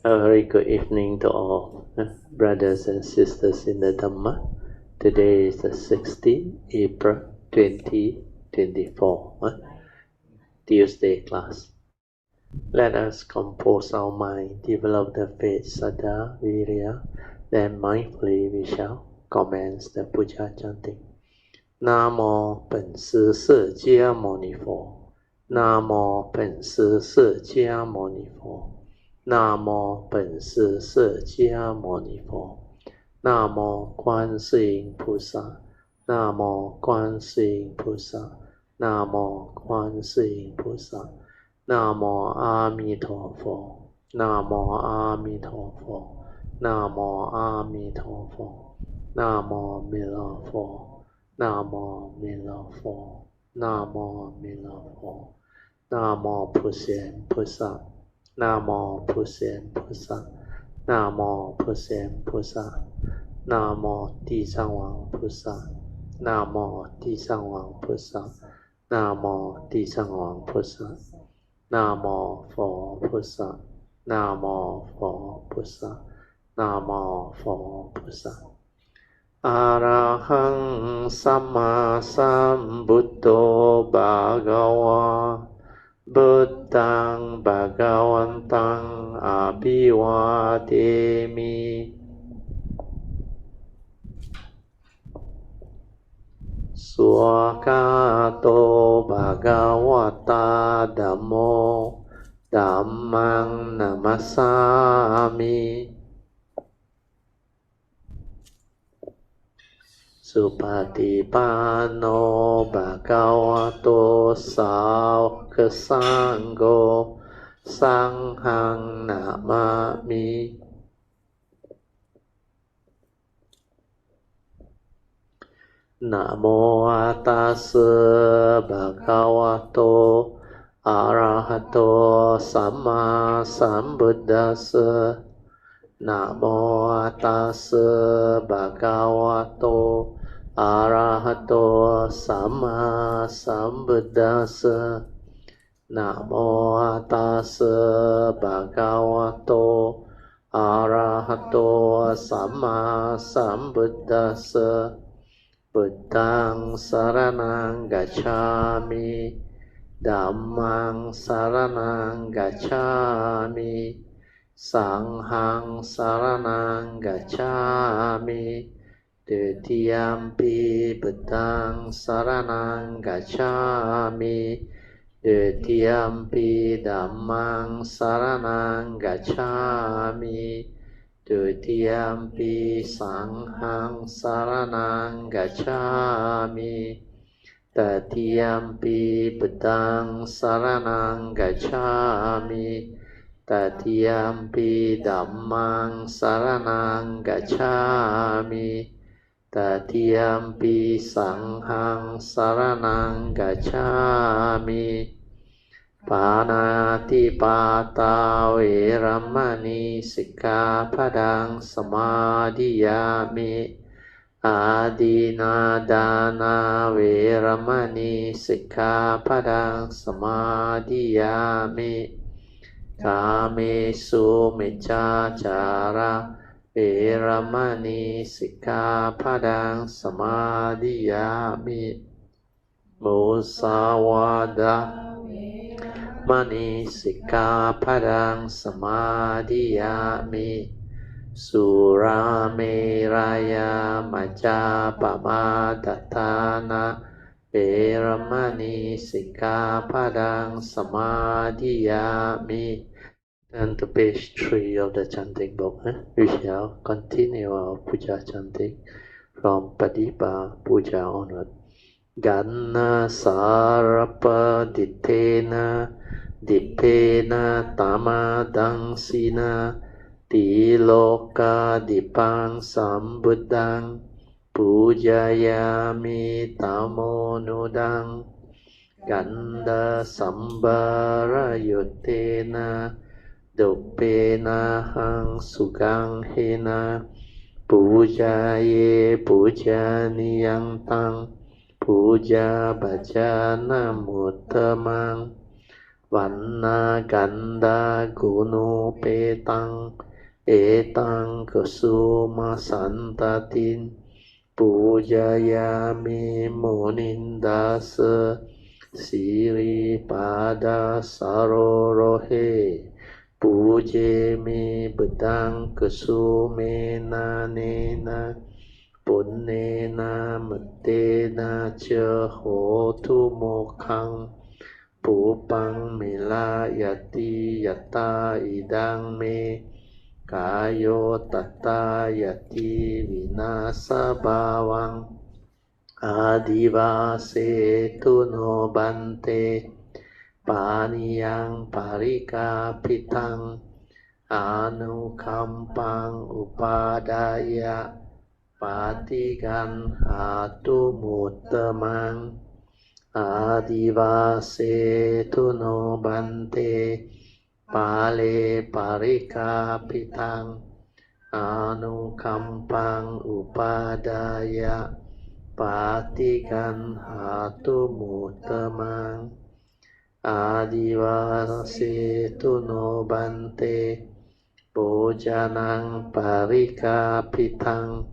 A very good evening to all brothers and sisters in the Dhamma. Today is the 16th April 2024, Tuesday class. Let us compose our mind, develop the faith, Saddha, Virya, then mindfully we shall commence the Puja chanting. Namo 本师释迦牟尼佛，南无本师释迦牟尼佛。南无本师释迦牟尼佛，南无观世音菩萨，南无观世音菩萨，南无观世音菩萨，南无阿弥陀佛，南无阿弥陀佛，南无阿弥陀佛，南无弥勒佛，南无弥勒佛，南无弥勒佛，南无普贤菩萨。南无普贤菩萨，南无普贤菩萨，南无地藏王菩萨，南无地藏王菩萨，南无地藏王菩萨，南无佛菩萨，南无佛菩萨，南无佛菩萨。阿拉汉萨玛萨布多巴嘎哇。Buddhaṃ Bhagavaṃ Abhivādemi Swakato Bhagavata Dhammo Dhammaṃ Namasāmi Supatipanno Bhagavato Sāvaka Sangho Sanghang Namami Namo Tassa Bhagavato Arahato Samma Sambuddhassa Namo Tassa Bhagavato Arahato Samma Sambuddhassa Namo Tassa Bhagavato Arahato Samma Sambuddhassa Buddhaṃ Saraṇaṃ Gacchāmi Dhammaṃ Saraṇaṃ Gacchāmi Sanghang Saraṇaṃ Gacchāmi Dutiyampi Buddhaṃ Saraṇaṃ Gacchāmi Dutiyampi Dhammaṃ Saraṇaṃ Gacchāmi Dutiyampi Sanghang Saraṇaṃ Gacchāmi Tatiyampi Buddhaṃ Saraṇaṃ Gacchāmi Tatiyampi Dhammaṃ Saraṇaṃ Gacchāmi Tatiyampi Sanghang Saraṇaṃ Gacchāmi Panati Pata Veramani Sikkhapadang Samadhiyami Adinādana Veramani Sikkhapadang Samadhiyami Kāmesu Micchācārā Veramani Sikkhapadang Samadhiyami Musāvādā Mani Sikkhapadang Samadhiyami Surameraya Majjapamadatthana Veramani Sikkhapadang Samadhiyami. And to page 3 of the chanting book, we shall continue our puja chanting from Padipa Puja onward. Ganna Sarapa Dittena Dippena Tamadangsina Tiloka Dipang Sambuddhang Pujayami Tamonudang Ganda Sambara Yutena Duppena Hang Sugang Hena Pujaye Pujaniyang Tang Puja Bhajana Muttamang Vanna Ganda Gunu Petang Etang Kusuma Santatin Pujayami Munindasa Siri Pada Sarorohe Pujemi Bedang Kusumena Nena Punnena Muttena Cha Hotu Mokhang Pupang Mila Yati Yata Idang Me Kayo Tata Yati Vinasa Bhavang Adivase Tuno Bante Paniyang Parika Pitang Anukampang Upadaya Patigan Hatu Muttamang Adivase Tuno Bante Pale Parika Pitang Anukampang Upadaya Patigan Hatu Muttamang Adivase Tuno Bante Bojanang Parika Pitang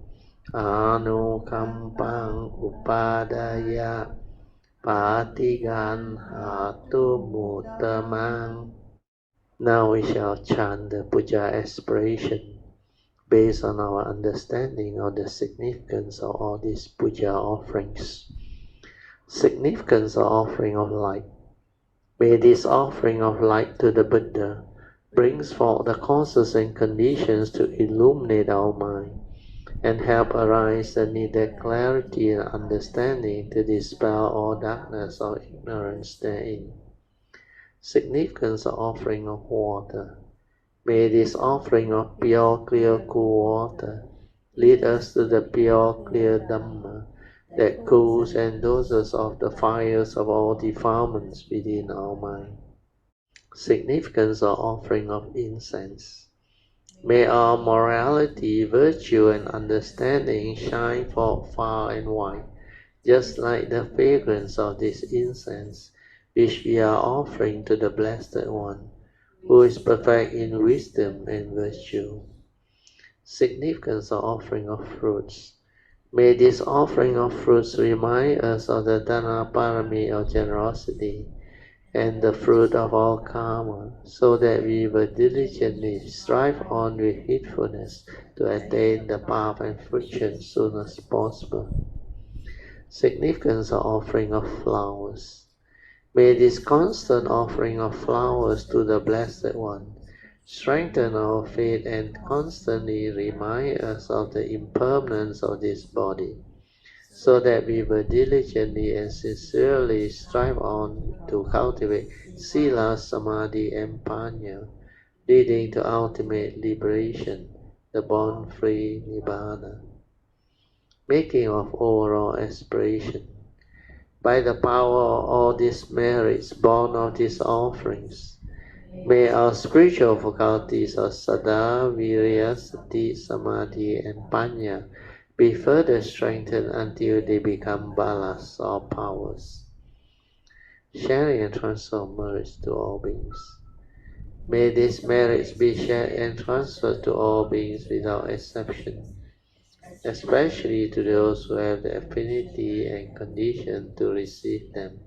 Anukampang Upadaya Patigan Hatu Muttamang. Now we shall chant the Puja aspiration based on our understanding of the significance of all these Puja offerings. Significance of offering of light. May this offering of light to the Buddha brings forth the causes and conditions to illuminate our mind and help arise the needed clarity and understanding to dispel all darkness or ignorance therein. Significance of offering of water. May this offering of pure, clear, cool water lead us to the pure, clear Dhamma that cools and doses off the fires of all defilements within our mind. Significance of offering of incense. May our morality, virtue, and understanding shine forth far and wide, just like the fragrance of this incense, which we are offering to the Blessed One, who is perfect in wisdom and virtue. Significance of offering of fruits. May this offering of fruits remind us of the Dana Parami of generosity and the fruit of all karma, so that we will diligently strive on with heedfulness to attain the path and fruition as soon as possible. Significance of offering of flowers. May this constant offering of flowers to the Blessed One strengthen our faith and constantly remind us of the impermanence of this body, so that we will diligently and sincerely strive on to cultivate Sila, Samadhi, and Panya, leading to ultimate liberation, the born-free Nibbana. Making of overall aspiration. By the power of all these merits born of these offerings, may our spiritual faculties of Sada, Virya, Sati, Samadhi, and Panya be further strengthened until they become balas or powers. Sharing and transfer of merits to all beings. May these merits be shared and transferred to all beings without exception, especially to those who have the affinity and condition to receive them.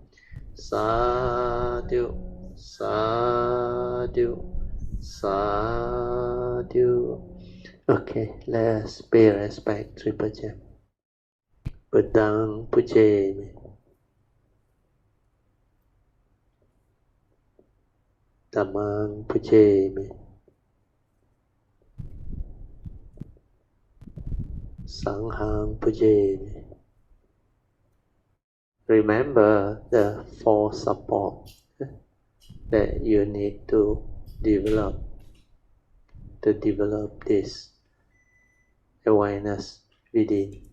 Sadhu, sadhu, sadhu. Okay, let's pay respect to Puja. Buddhang Pujami. Dhammang Pujami. Sanghang Pujami. Remember the 4 support that you need to develop this awareness within.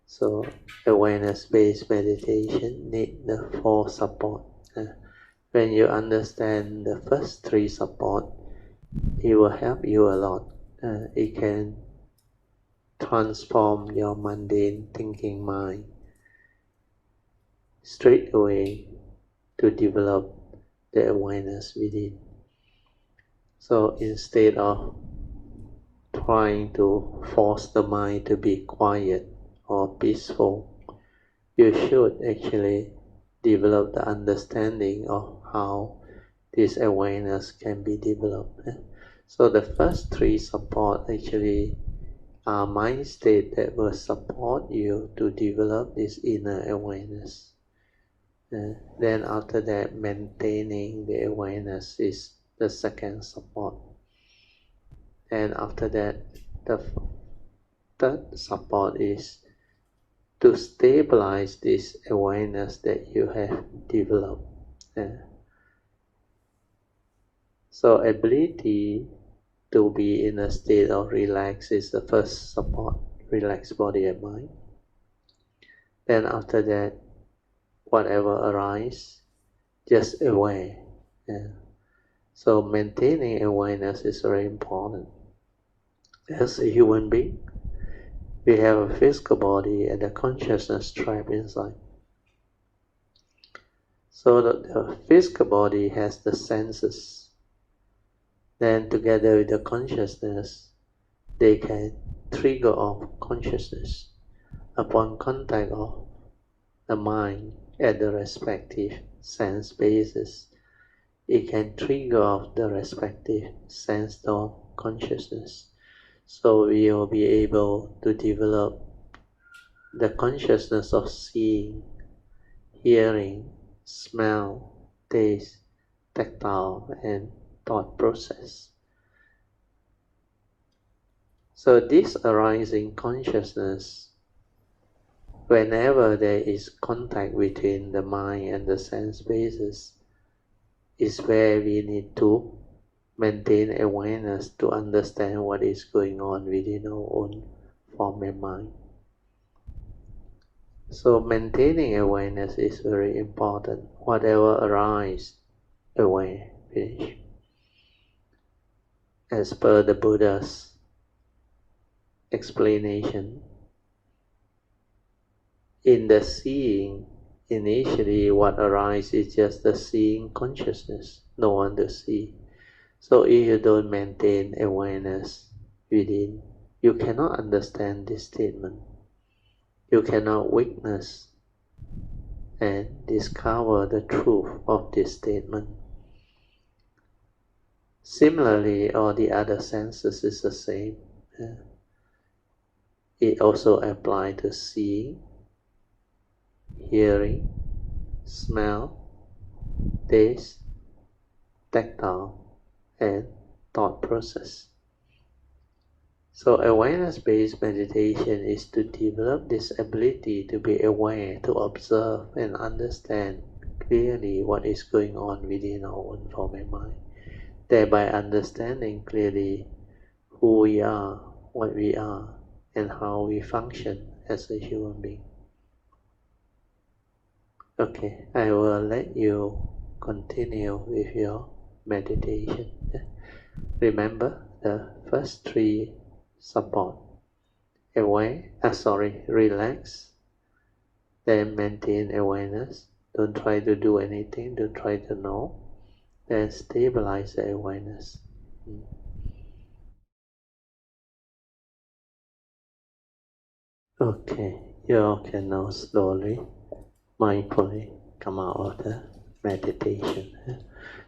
So awareness-based meditation need the 4 support. When you understand the first 3 support, it will help you a lot. It can transform your mundane thinking mind straight away to develop the awareness within. So instead of trying to force the mind to be quiet or peaceful, you should actually develop the understanding of how this awareness can be developed. So the first three support actually are mind state that will support you to develop this inner awareness. Then after that, maintaining the awareness is the second support. And after that, the third support is to stabilize this awareness that you have developed. So ability to be in a state of relax is the first support, relaxed body and mind. Then after that, whatever arises, just aware. So maintaining awareness is very important. As a human being, we have a physical body and a consciousness trapped inside. So the physical body has the senses. Then together with the consciousness, they can trigger off consciousness upon contact of the mind at the respective sense bases. It can trigger off the respective sense of consciousness. So we will be able to develop the consciousness of seeing, hearing, smell, taste, tactile, and thought process. So this arising consciousness, whenever there is contact between the mind and the sense bases, is where we need to maintain awareness to understand what is going on within our own form and mind. So maintaining awareness is very important. Whatever arises, aware, finish. As per the Buddha's explanation, in the seeing, initially what arises is just the seeing consciousness, no one to see. So if you don't maintain awareness within, you cannot understand this statement. You cannot witness and discover the truth of this statement. Similarly, all the other senses is the same. It also applies to seeing, hearing, smell, taste, tactile, and thought process. So awareness-based meditation is to develop this ability to be aware, to observe and understand clearly what is going on within our own form and mind, thereby understanding clearly who we are, what we are, and how we function as a human being. Okay, I will let you continue with your meditation. Remember the first three support. Relax, then maintain awareness. Don't try to do anything, don't try to know. Then stabilize the awareness. Okay, you all can now slowly, mindfully come out of the meditation.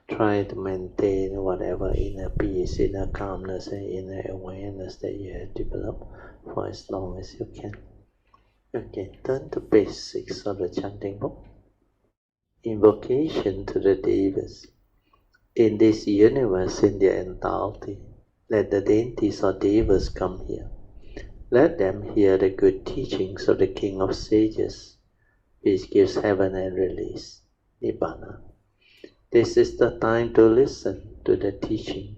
Try to maintain whatever inner peace, inner calmness, and inner awareness that you have developed for as long as you can. Okay, turn to page 6 of the chanting book. Invocation to the Devas. In this universe in their entirety, let the deities or Devas come here. Let them hear the good teachings of the King of Sages, which gives heaven and release, Nibbana. This is the time to listen to the teaching.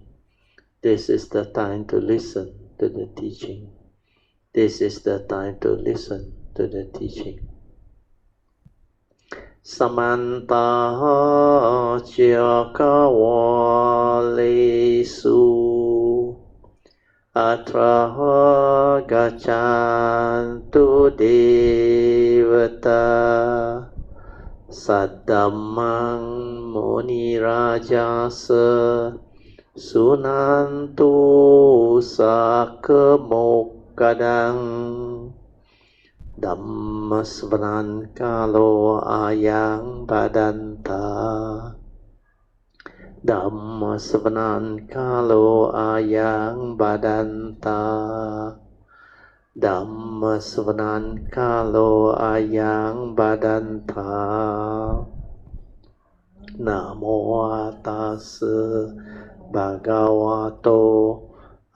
This is the time to listen to the teaching. This is the time to listen to the teaching. Samanta Chakawalesu Atra Gachantu Devata Saddhammang Muni Rajasa Sunantu Sakemokadang Dhamma Svanan Kalo Ayang Badanta Dhamma Svanan Kalo Ayang Badanta Dhamma Svanan Kalo Ayang Badanta Namo Tassa Bhagavato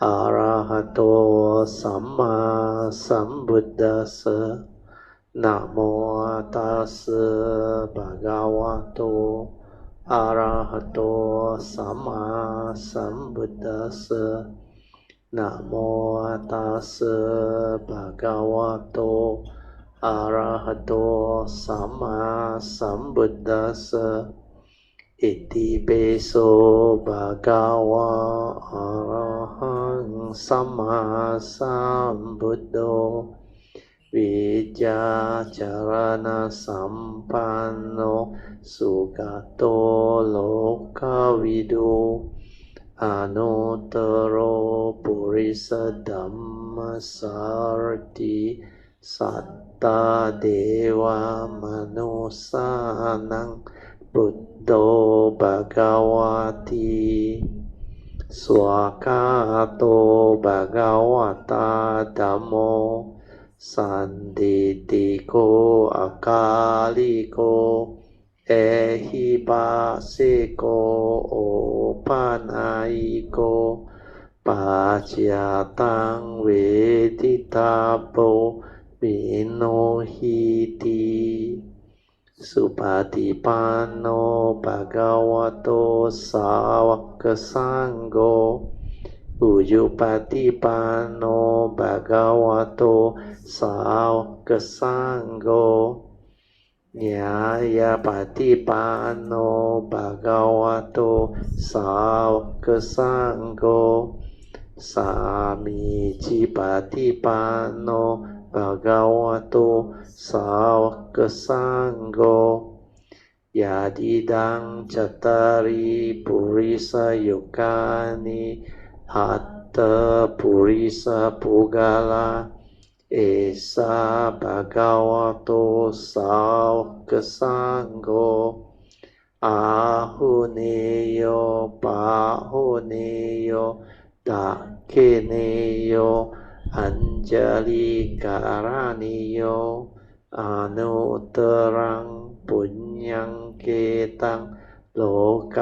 Arahato Samma Sambuddhassa Namo Tassa Bhagavato Arahato Samma Sambuddhassa Namo Tassa Bhagavato Arahato Samma Sambuddhassa Iti Peso Bhagava Arahang Samma Sambuddho Vijja Charana Sampanno Sugato Lokavidu Anuttaro Purisa Dhamma Sarti Satta Deva Manusanang Buddho Bhagavati Swakato Bhagavata Dhammo Sanditiko Akaliko Ehipasiko Opanaiko Pacyatang Veditapo Vinohiti Supatipanno Bhagavato Sāvaka Sangho Ujupatipanno Bhagavato Sāvaka Sangho Nyayapatipanno Bhagavato Sāvaka Sangho Samicipatipanno Bhagavato Sāvaka Sangho Yadidang Cattari Purisa Yukani Hatta Purisa Pugala Esa Bhagavato Sāvaka Sangho Ahuneyo Pahuneyo Dakineyo Anjali Karaniyo Anuttarang Punyang Ketang Lokasati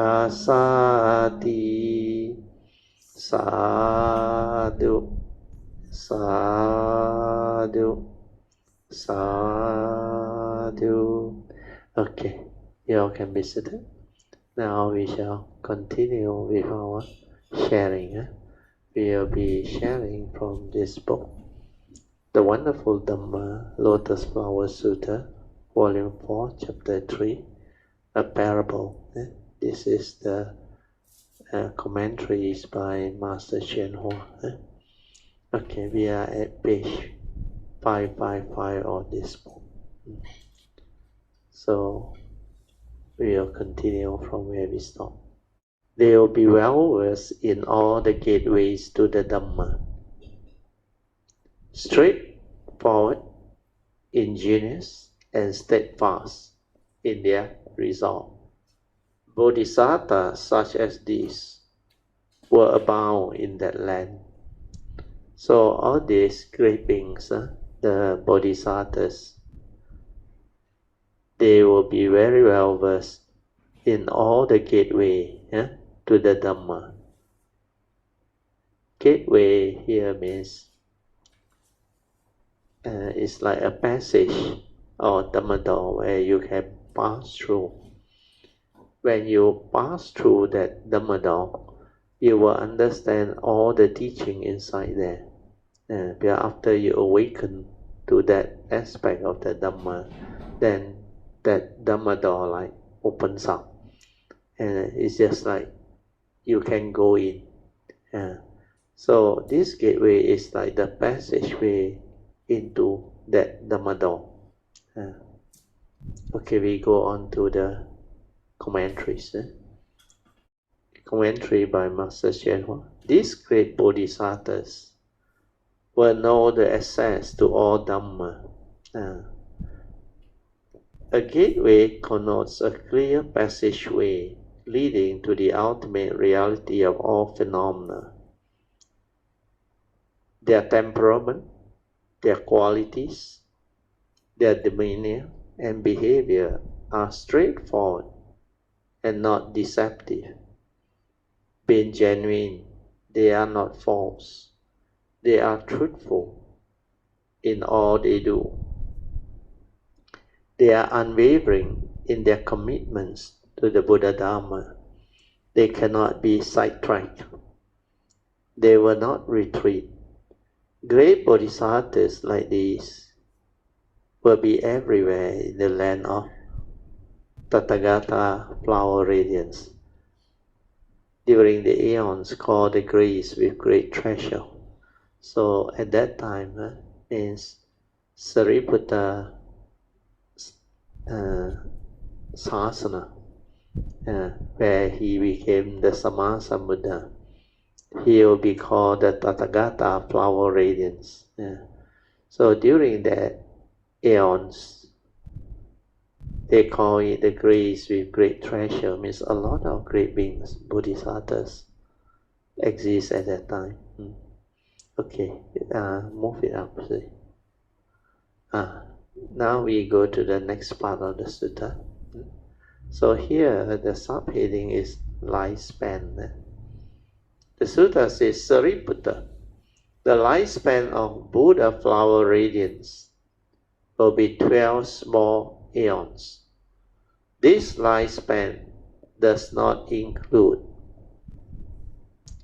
Sadhu Sadhu Sadhu. Okay, you all can be seated. Now we shall continue with our sharing. We'll be sharing from this book, The Wonderful Dhamma Lotus Flower Sutta, Volume 4, Chapter 3, a parable. This is the commentaries by Master Hsuan. Okay, we are at page 555 of this book. So, we'll continue from where we stopped. They will be well versed in all the gateways to the Dhamma. Straightforward, ingenious, and steadfast in their resolve. Bodhisattvas such as these were abound in that land. So all these great beings, the Bodhisattvas, they will be very well versed in all the gateway to the Dhamma. Gateway here means it's like a passage or Dhamma door where you can pass through. When you pass through that Dhamma door, you will understand all the teaching inside there. But after you awaken to that aspect of the Dhamma, then that Dhamma door like opens up. And it's just like you can go in. So this gateway is like the passageway into that Dhamma door. Okay, we go on to the commentaries. Commentary by Master Hsuan. These great bodhisattvas will know the access to all Dhamma. A gateway connotes a clear passageway leading to the ultimate reality of all phenomena. Their temperament, their qualities, their demeanor and behavior are straightforward and not deceptive. Being genuine, they are not false. They are truthful in all they do. They are unwavering in their commitments to the Buddha Dharma. They cannot be sidetracked. They will not retreat. Great bodhisattvas like these will be everywhere in the land of Tathagata flower radiance during the aeons called the grace with great treasure. So at that time means Sariputta Sasana, where he became the Sammasambuddha. He will be called the Tathagata flower radiance. So during that aeons, they call it the grace with great treasure, means a lot of great beings, bodhisattvas, exist at that time. Okay, move it up. See. Now we go to the next part of the sutta. So here the subheading is lifespan. The sutta says, Sariputta, the lifespan of Buddha flower radiance will be 12 small aeons. This lifespan does not include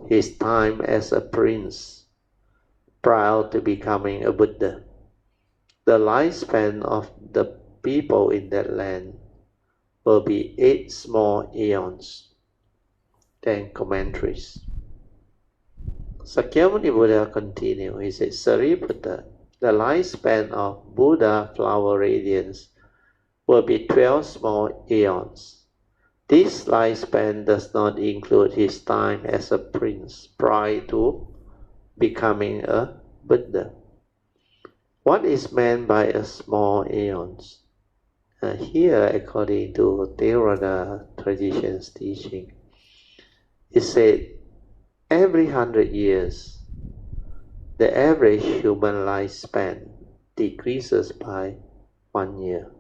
his time as a prince prior to becoming a Buddha. The lifespan of the people in that land will be 8 small aeons. Then commentaries. Sakyamuni Buddha continued. He said, Sariputta, the lifespan of Buddha flower radiance will be 12 small aeons. This lifespan does not include his time as a prince prior to becoming a Buddha. What is meant by a small aeons? Here, according to Theravada tradition's teaching, it said every 100 years, the average human lifespan decreases by 1 year,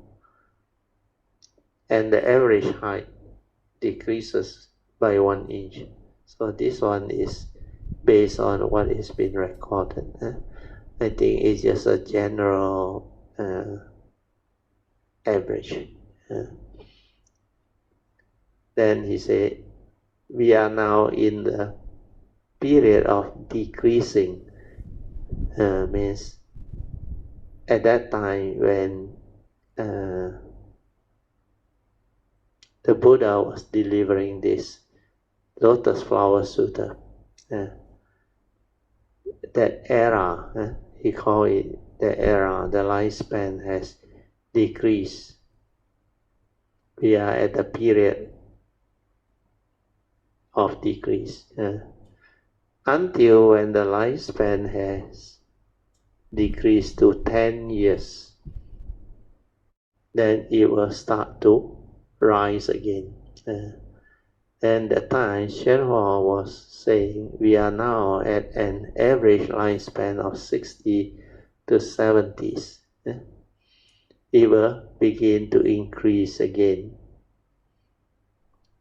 and the average height decreases by 1 inch. So this one is based on what has been recorded. I think it's just a general average. Then he said, we are now in the period of decreasing. Means at that time when the Buddha was delivering this Lotus Flower Sutra, that era, he called it the era, the lifespan has decreased. We are at the period of decrease. Until when the lifespan has decreased to 10 years, then it will start to rise again. And the time Hsuan was saying, we are now at an average lifespan of 60 to 70s. It will begin to increase again,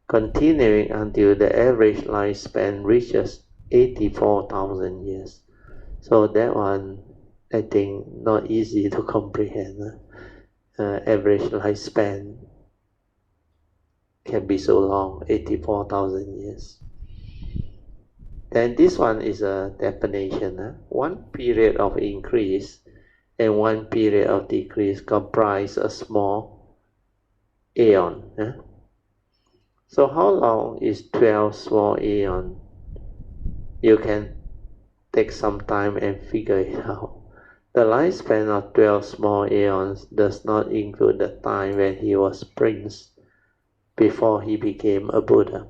continuing until the average lifespan reaches 84,000 years. So that one, I think, not easy to comprehend. Average lifespan can be so long, 84,000 years. Then this one is a definition. One period of increase and one period of decrease comprise a small aeon. So how long is 12 small aeon? You can take some time and figure it out. The lifespan of 12 small aeons does not include the time when he was prince before he became a Buddha.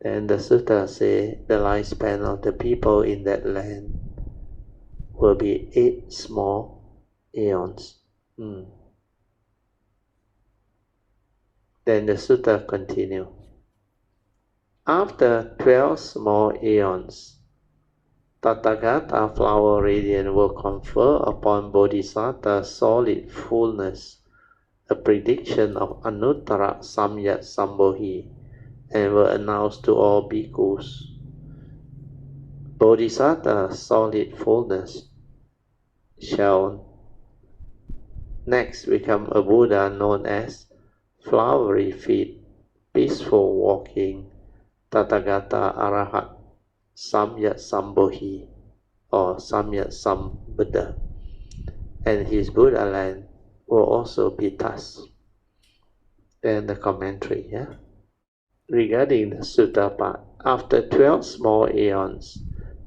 Then the sutta say the lifespan of the people in that land will be 8 small aeons. Then the sutta continue. After 12 small aeons, Tathagata flower radiant will confer upon Bodhisattva solid fullness, a prediction of Anuttara Samyak Sambodhi, and will announce to all bhikkhus. Bodhisattva's solid fullness shall next become a Buddha known as flowery feet, peaceful walking, Tathagata Arahat, Samyak Sambodhi, or Samyak Sambuddha, and his Buddha land will also be thus. Then the commentary, regarding the sutta part, after 12 small aeons,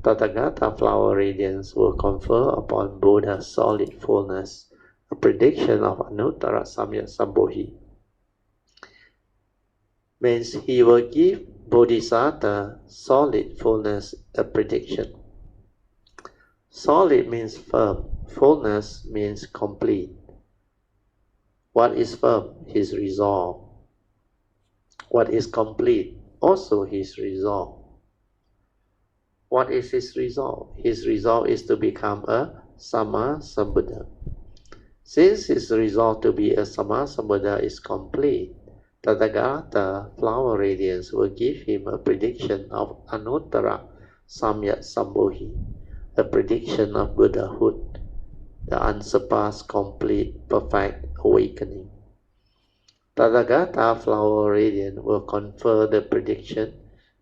Tathagata flower radiance will confer upon Buddha's solid fullness, a prediction of Anuttara Samyak Sambodhi. Means he will give Bodhisattva solid fullness a prediction. Solid means firm, fullness means complete. What is firm? His resolve. What is complete? Also his resolve. What is his resolve? His resolve is to become a Sama Sambuddha. Since his resolve to be a Sama Sambuddha is complete, Tathagata flower radiance will give him a prediction of Anuttara Samyak Sambodhi, a prediction of Buddhahood, the unsurpassed, complete, perfect awakening. Tathagata flower radiance will confer the prediction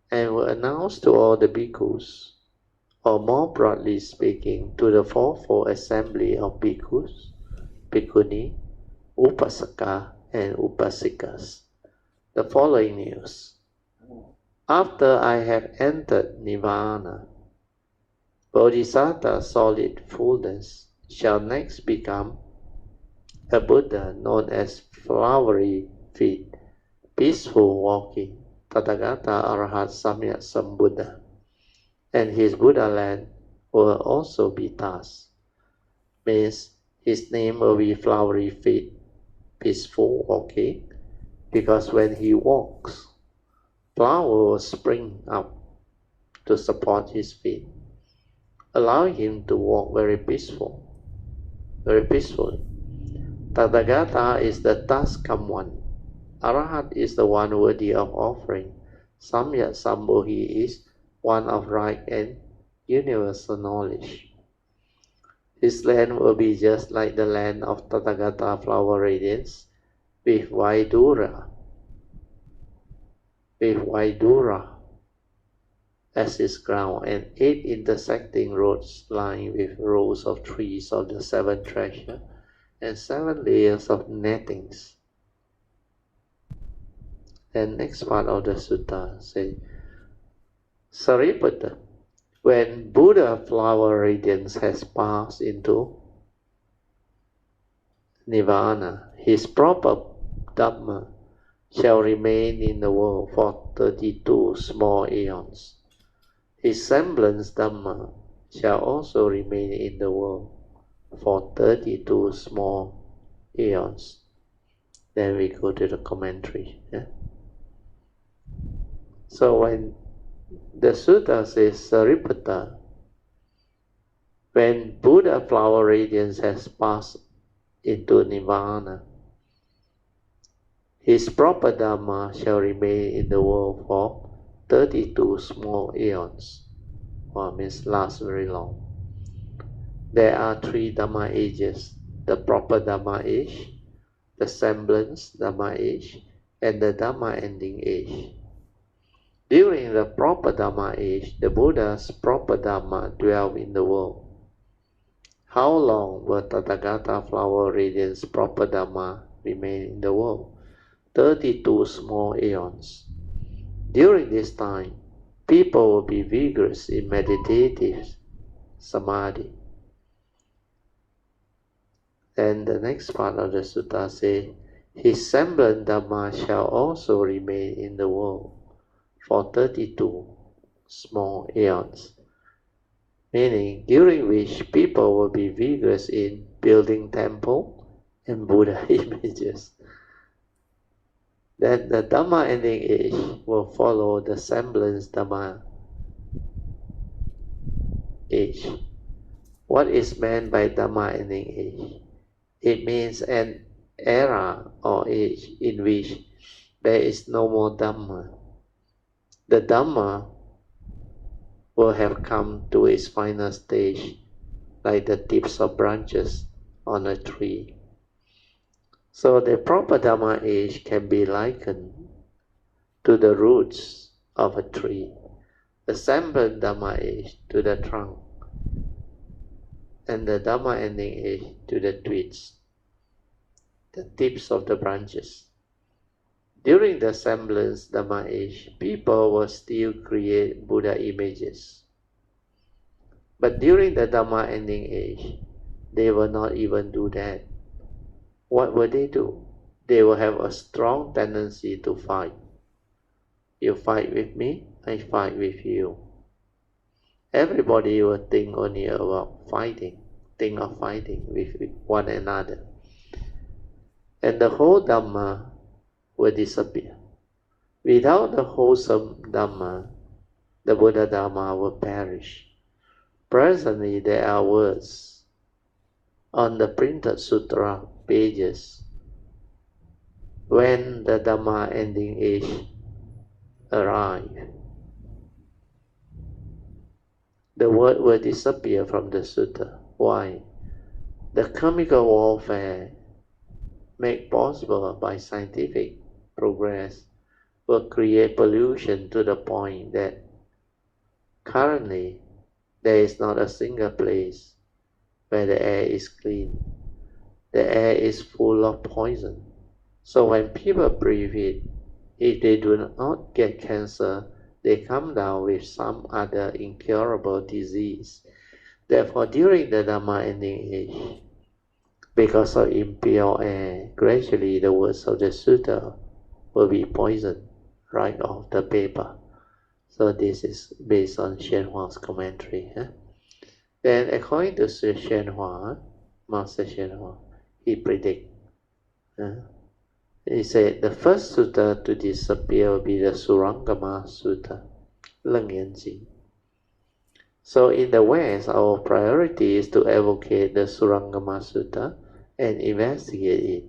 and will announce to all the bhikkhus, or more broadly speaking, to the fourfold assembly of bhikkhus, bhikkhuni, upasaka, and upasikas, the following news. After I have entered Nirvana, Bodhisattva's solid fullness shall next become a Buddha known as flowery feet, peaceful walking, Tathagata Arahat Samyak Sambuddha, and his Buddha land will also be thus. Means his name will be flowery feet, peaceful walking, because when he walks, flower will spring up to support his feet, allowing him to walk very peacefully. Tathagata is the thus come one. Arahat is the one worthy of offering. Samyak Sambodhi is one of right and universal knowledge. His land will be just like the land of Tathagata flower radiance, with Vaidura as its ground, and 8 intersecting roads lined with rows of trees of the 7 treasures and 7 layers of nettings. And next part of the sutta say, Sariputta, when Buddha flower radiance has passed into Nirvana, his proper Dhamma shall remain in the world for 32 small aeons. His semblance Dhamma shall also remain in the world for 32 small aeons. Then we go to the commentary. So when the sutta says Sariputta, when Buddha flower radiance has passed into Nirvana, his proper Dhamma shall remain in the world for 32 small aeons. Means last very long. There are 3 Dhamma ages: the proper Dhamma age, the semblance Dhamma age, and the Dhamma ending age. During the proper Dhamma age, the Buddha's proper Dhamma dwell in the world. How long will Tathagata flower radiance proper Dhamma remain in the world? 32 small aeons. During this time, people will be vigorous in meditative samadhi. Then the next part of the sutta says, his semblance Dhamma shall also remain in the world for 32 small aeons, meaning during which people will be vigorous in building temple and Buddha images. Then the Dhamma ending age will follow the semblance Dhamma age. What is meant by Dhamma ending age? It means an era or age in which there is no more Dhamma. The Dhamma will have come to its final stage, like the tips of branches on a tree. So the proper Dhamma age can be likened to the roots of a tree, the semblance Dhamma age to the trunk, and the Dhamma ending age to the twigs, the tips of the branches. During the semblance Dhamma age, people will still create Buddha images. But during the Dhamma ending age, they will not even do that. What will they do? They will have a strong tendency to fight. You fight with me, I fight with you. Everybody will think only about fighting, think of fighting with one another. And the whole Dhamma will disappear. Without the wholesome Dhamma, the Buddha Dhamma will perish. Presently, there are words on the printed sutra pages. When the Dhamma ending age arrive, the word will disappear from the sutta. Why? The chemical warfare made possible by scientific progress will create pollution to the point that currently there is not a single place where the air is clean. The air is full of poison. So when people breathe it, if they do not get cancer, they come down with some other incurable disease. Therefore, during the Dhamma ending age, because of impure air, gradually the words of the sutta will be poisoned right off the paper. So this is based on Xuanhua's commentary. Then according to Xuanhua, Master Xuanhua, he predicts. He said the first sutta to disappear will be the Surangama Sutta, Leng Yan Jing. So in the West, our priority is to advocate the Surangama Sutta and investigate it.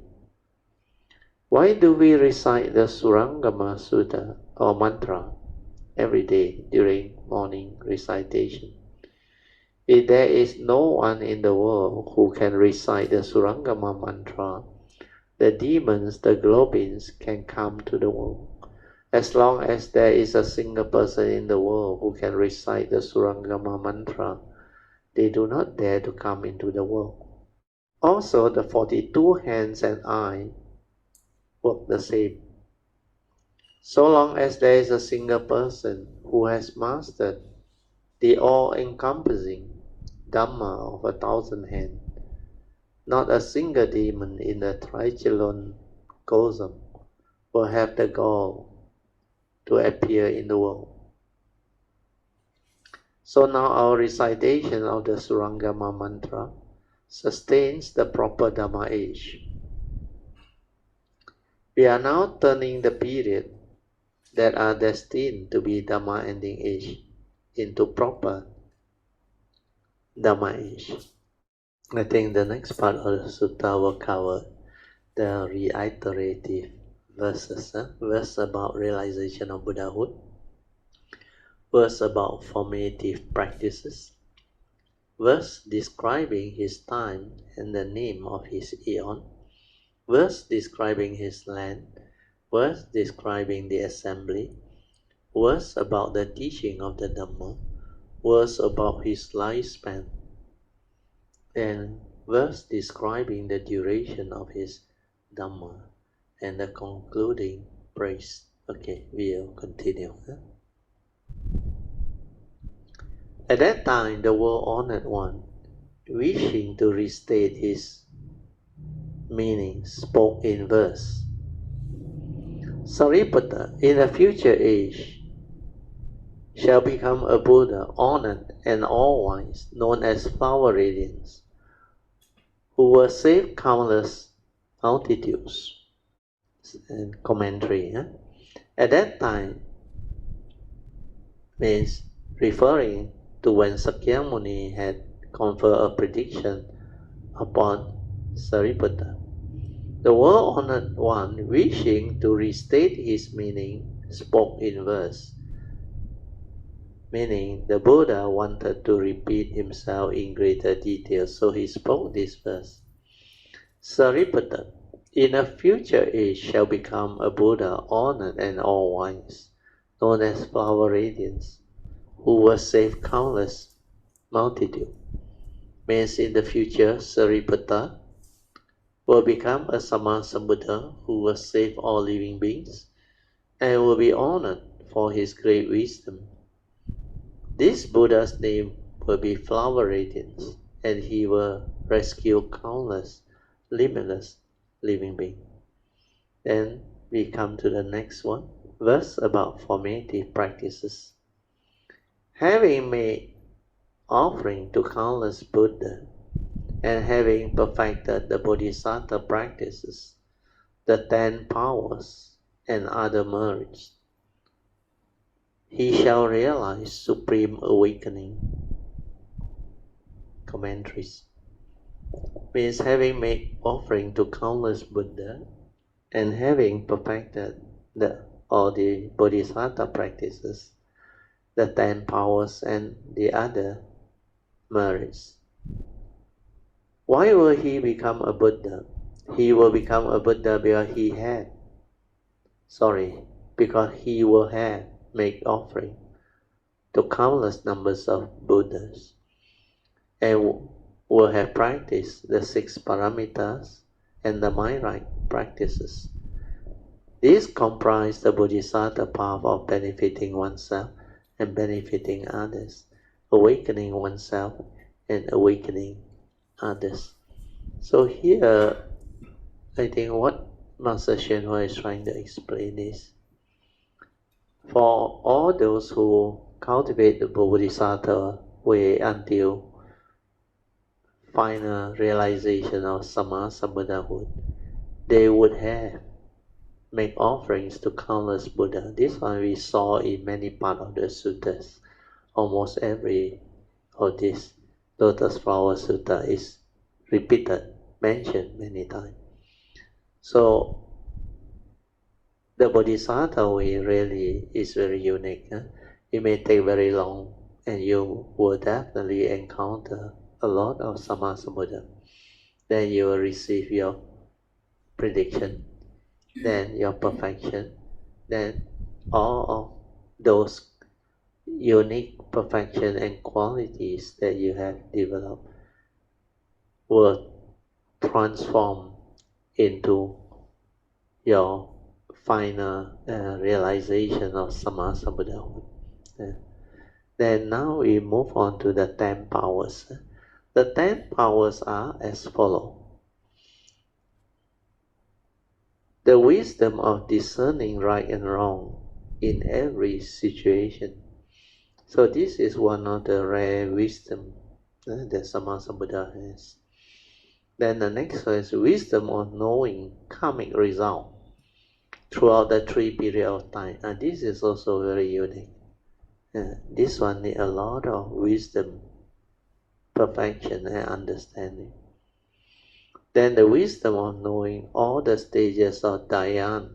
Why do we recite the Surangama Sutta or mantra every day during morning recitation? If there is no one in the world who can recite the Surangama mantra, the demons, the globins, can come to the world. As long as there is a single person in the world who can recite the Surangama mantra, they do not dare to come into the world. Also, the 42 hands and eyes work the same. So long as there is a single person who has mastered the all-encompassing Dhamma of 1,000 hands, not a single demon in the Trichelon Cosm will have the gall to appear in the world. So now our recitation of the Surangama mantra sustains the proper Dhamma age. We are now turning the period that are destined to be Dhamma ending age into proper Dhamma age. I think the next part of the sutta will cover the reiterative verses. Verse about realization of Buddhahood, verse about formative practices, verse describing his time and the name of his eon, verse describing his land, verse describing the assembly, verse about the teaching of the Dhamma, verse about his lifespan, and verse describing the duration of his Dhamma, and the concluding praise. Okay, we'll continue. At that time, the world-honored one, wishing to restate his meaning spoke in verse. Sariputta, in a future age, shall become a Buddha, honored and all-wise, known as flower radiance, who will save countless multitudes. And commentary. At that time, means referring to when Sakyamuni had conferred a prediction upon Sariputta. The world-honored one, wishing to restate his meaning, spoke in verse, meaning the Buddha wanted to repeat himself in greater detail, so he spoke this verse. Sariputta, in a future age shall become a Buddha, honored and all-wise, known as flower radiance, who will save countless multitude. Means in the future, Sariputta will become a Sammasambuddha who will save all living beings and will be honored for his great wisdom. This Buddha's name will be Flower Radiance, and he will rescue countless, limitless living beings. Then we come to the next one, verse about formative practices. Having made offering to countless Buddha, and having perfected the Bodhisattva practices, the 10 powers and other merits, he shall realize supreme awakening. Commentaries. Means having made offering to countless Buddha, and having perfected all the Bodhisattva practices, the 10 powers and the other merits. Why will he become a Buddha? He will become a Buddha because he will have made offering to countless numbers of Buddhas, and will have practiced the 6 paramitas and the mind-right practices. These comprise the Bodhisattva path of benefiting oneself and benefiting others, awakening oneself and awakening others. So here, I think what Master Hsuan Hua is trying to explain is, for all those who cultivate the Bodhisattva way until final realization of Sammasambuddhahood, they would have make offerings to countless Buddha. This one we saw in many parts of the suttas. Almost every of this Lotus Flower Sutta is repeated, mentioned many times. So the Bodhisattva way really is very unique. It may take very long, and you will definitely encounter a lot of Sammasambuddha. Then you will receive your prediction, then your perfection, then all of those unique perfection and qualities that you have developed will transform into your final realization of Sammasambuddhahood. Then now we move on to the 10 powers. The 10 powers are as follows. The wisdom of discerning right and wrong in every situation. So this is one of the rare wisdom that Sammasambuddha has. Then the next one is wisdom of knowing karmic result throughout the 3 periods of time. And this is also very unique. This one needs a lot of wisdom, perfection and understanding. Then the wisdom of knowing all the stages of Dhyan,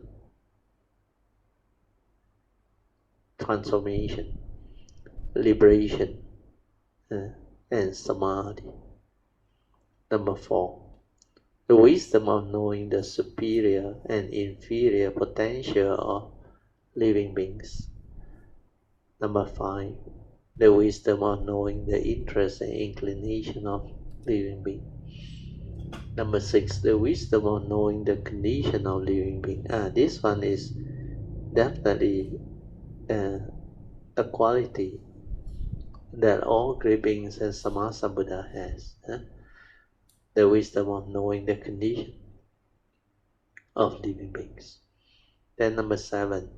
transformation, liberation, and Samadhi. Number 4, the wisdom of knowing the superior and inferior potential of living beings. Number 5, the wisdom of knowing the interest and inclination of living beings. Number 6, the wisdom of knowing the condition of living beings. This one is definitely a quality that all great beings and Sammasambuddha has. The wisdom of knowing the condition. of living beings. Then number 7,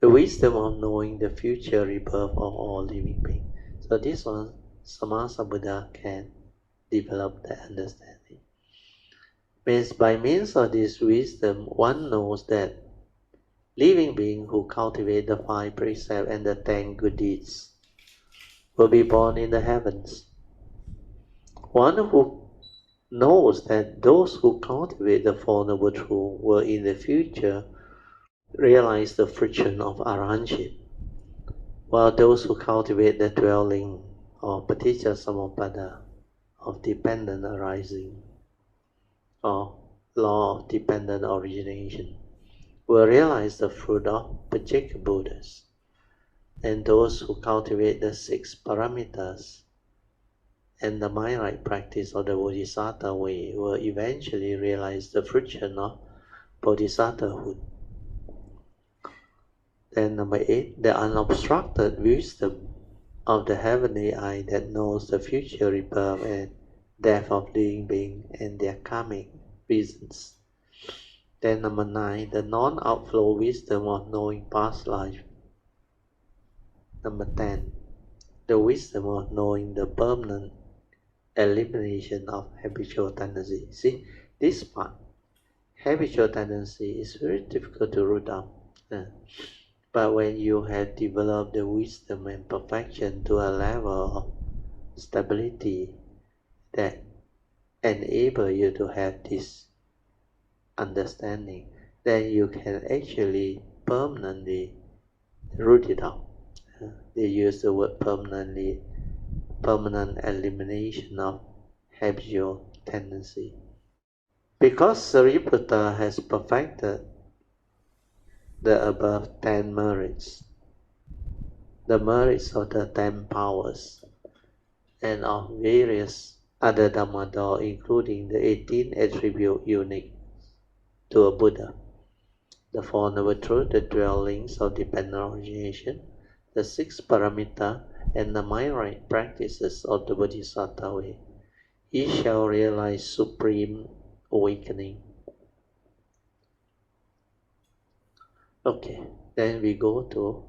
the wisdom of knowing the future rebirth of all living beings. So this one, Sammasambuddha can develop the understanding. Means by means of this wisdom, one knows that living beings who cultivate the 5 precepts and the 10 good deeds will be born in the heavens. One who knows that those who cultivate the Four Noble Truths will in the future realize the fruition of arahantship, while those who cultivate the dwelling or paticca samuppada of dependent arising or law of dependent origination will realize the fruit of Pajika Buddhas, and those who cultivate the 6 paramitas and the mind-right practice of the Bodhisattva way will eventually realize the fruition of Bodhisattvahood. Then number 8, the unobstructed wisdom of the heavenly eye that knows the future rebirth and death of living beings and their karmic reasons. Then number 9, the non-outflow wisdom of knowing past life. Number 10, the wisdom of knowing the permanent elimination of habitual tendency. See, this part, habitual tendency is very difficult to root out. But when you have developed the wisdom and perfection to a level of stability that enable you to have this understanding, then you can actually permanently root it out. They use the word permanently, permanent elimination of habitual tendency. Because Sariputta has perfected the above 10 merits, the merits of the 10 powers, and of various other Dhamma, including the 18 attributes unique to a Buddha, the Four Noble Truths, the dwellings of dependent origination, the 6 paramita, and the mind-right practices of the Bodhisattva way, he shall realize supreme awakening. Okay, then we go to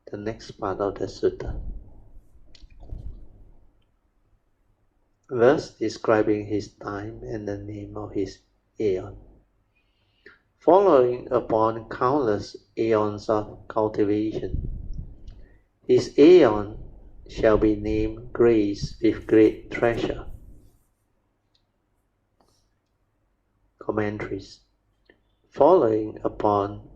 the next part of the sutta. Verse describing his time and the name of his aeon. Following upon countless aeons of cultivation, his aeon shall be named grace with great treasure. Commentaries. Following upon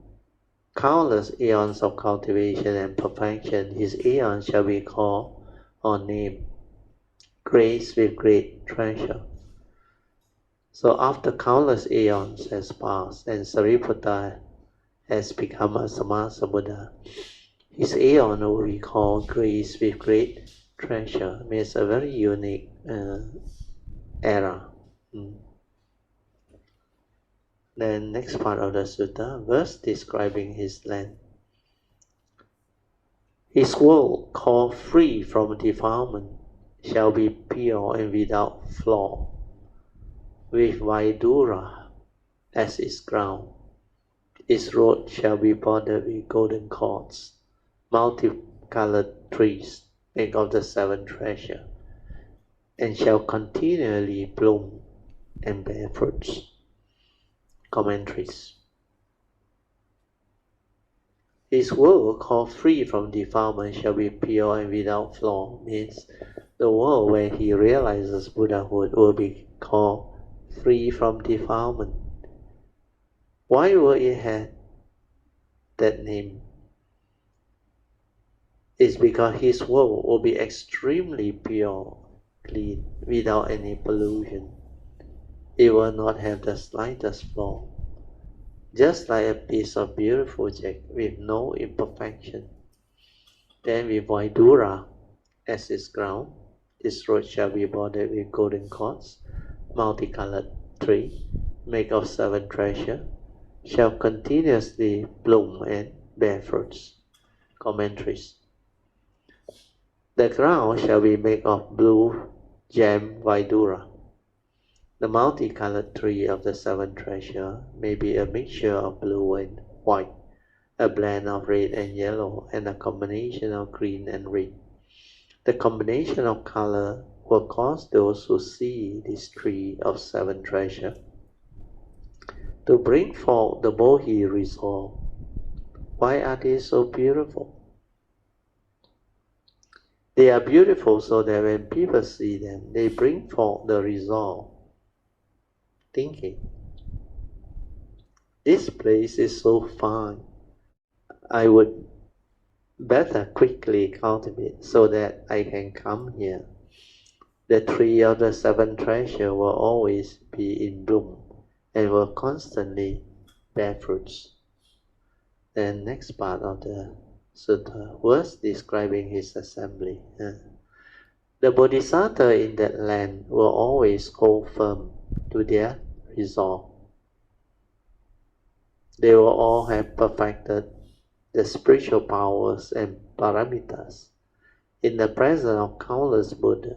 countless aeons of cultivation and perfection, his aeon shall be called or named grace with great treasure. So after countless aeons has passed and Sariputta has become a Sammasambuddha, his aeon will be called grace with great treasure. Means a very unique era. Then next part of the sutta, verse describing his land. His world, called free from defilement, shall be pure and without flaw, with Vaidura as its ground. Its road shall be bordered with golden cords, multicolored trees made of the 7 treasures, and shall continually bloom and bear fruits. Commentaries. His world, called free from defilement, shall be pure and without flaw, means the world where he realizes Buddhahood will be called free from defilement. Why will it have that name? It's because his world will be extremely pure, clean, without any pollution. It will not have the slightest flaw, just like a piece of beautiful jet with no imperfection. Then with Vaidura as its ground, this road shall be bordered with golden cords, multicolored tree, made of 7 treasures, shall continuously bloom and bear fruits. Commentaries. The ground shall be made of blue gem Vaidura. The multicolored tree of the seven treasures may be a mixture of blue and white, a blend of red and yellow, and a combination of green and red. The combination of color will cause those who see this tree of seven treasures to bring forth the Bodhi resolve. Why are they so beautiful? They are beautiful so that when people see them, they bring forth the resolve, thinking, this place is so fine, I would better quickly cultivate so that I can come here. The tree of the seven treasures will always be in bloom and will constantly bear fruits. Then next part of the sutta, verse describing his assembly. The Bodhisattva in that land will always hold firm to their resolve. They will all have perfected the spiritual powers and paramitas. In the presence of countless Buddha,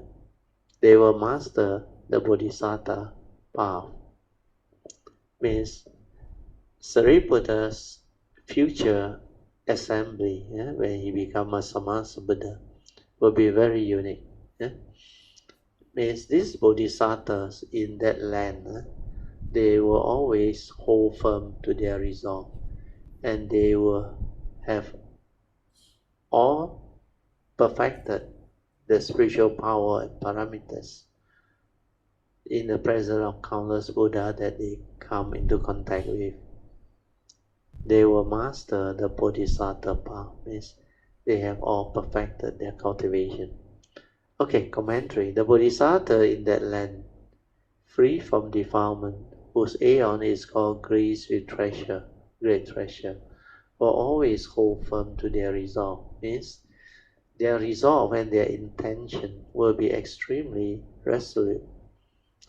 they will master the Bodhisattva path. Means Sariputta's future assembly, when he becomes a Samasa Buddha, will be very unique. Means these Bodhisattvas in that land, they will always hold firm to their resolve, and they will have all perfected the spiritual power and paramitas in the presence of countless Buddha that they come into contact with. They will master the Bodhisattva path, means they have all perfected their cultivation. Okay, commentary. The Bodhisattva in that land, free from defilement, whose aeon is called grace with treasure, great treasure, will always hold firm to their resolve. Means their resolve and their intention will be extremely resolute.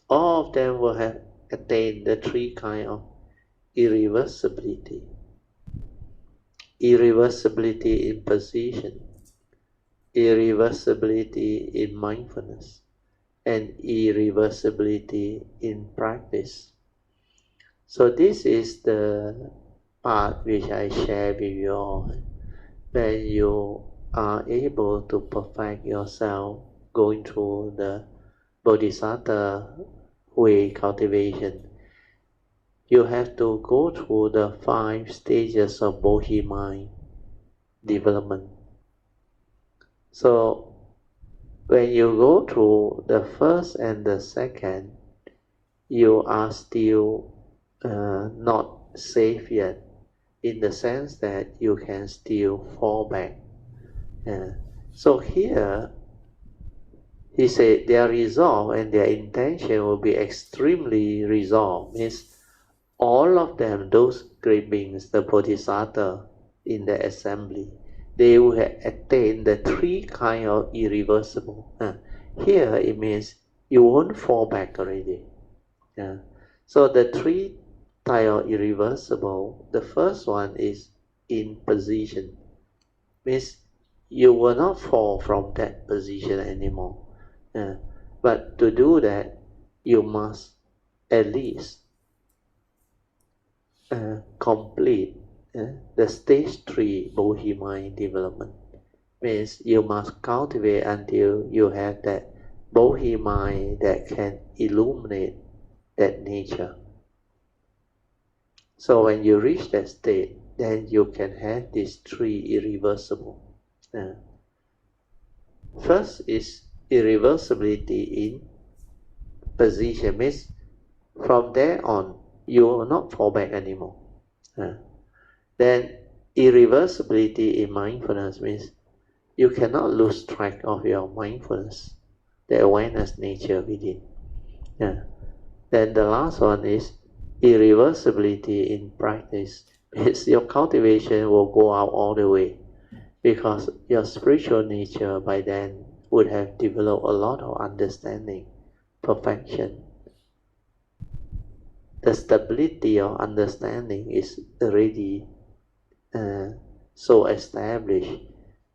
All of them will have attained the three kinds of irreversibility. Irreversibility in position, irreversibility in mindfulness, and irreversibility in practice. So this is the part which I share with you all. When you are able to perfect yourself going through the Bodhisattva way cultivation, you have to go through the 5 stages of Bodhi mind development. So when you go through the first and the second, you are still not safe yet, in the sense that you can still fall back. So here, he said their resolve and their intention will be extremely resolved. Means all of them, those great beings, the Bodhisattva in the assembly, they will have attained the 3 kinds of irreversible. Here it means you won't fall back already. So the 3 types of irreversible, the first one is in position. Means you will not fall from that position anymore. But to do that, you must at least complete the stage 3 Bodhi mind development. Means you must cultivate until you have that Bodhi mind that can illuminate that nature. So when you reach that state, then you can have these 3 irreversible. First is irreversibility in position. Means from there on, you will not fall back anymore. Then irreversibility in mindfulness means you cannot lose track of your mindfulness, the awareness nature within. Then the last one is irreversibility in practice. Means your cultivation will go out all the way, because your spiritual nature by then would have developed a lot of understanding, perfection. The stability of understanding is already so established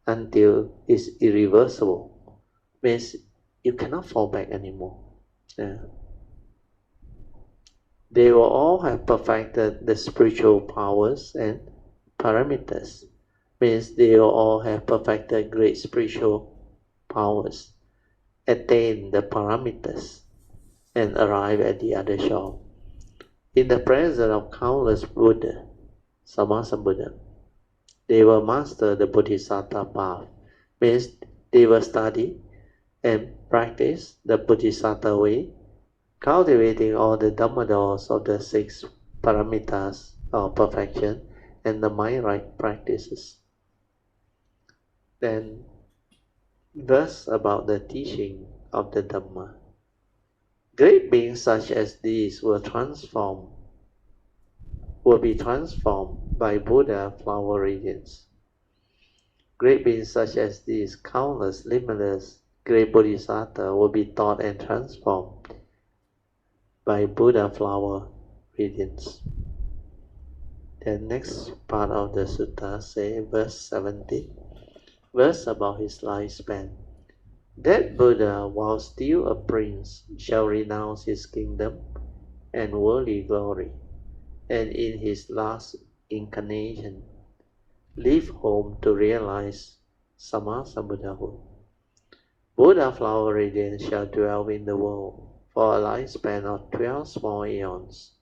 until it's irreversible. Means you cannot fall back anymore. They will all have perfected the spiritual powers and parameters. Means they will all have perfected great spiritual powers, attain the parameters, and arrive at the other shore. In the presence of countless Buddha, Sammasambuddha, they will master the Bodhisattva path. Means they will study and practice the Bodhisattva way, cultivating all the Dhamma doors of the 6 paramitas of perfection and the mind right practices. Then, verse about the teaching of the Dhamma. Great beings such as these will be transformed by Buddha flower radiance. Great beings such as these, countless, limitless, great Bodhisattva will be taught and transformed by Buddha flower radiance. The next part of the sutta say, verse 70, verse about his lifespan. That Buddha, while still a prince, shall renounce his kingdom and worldly glory, and in his last incarnation, leave home to realize Sammasambuddhahood. Buddha flower radiance shall dwell in the world for a lifespan of 12 small aeons.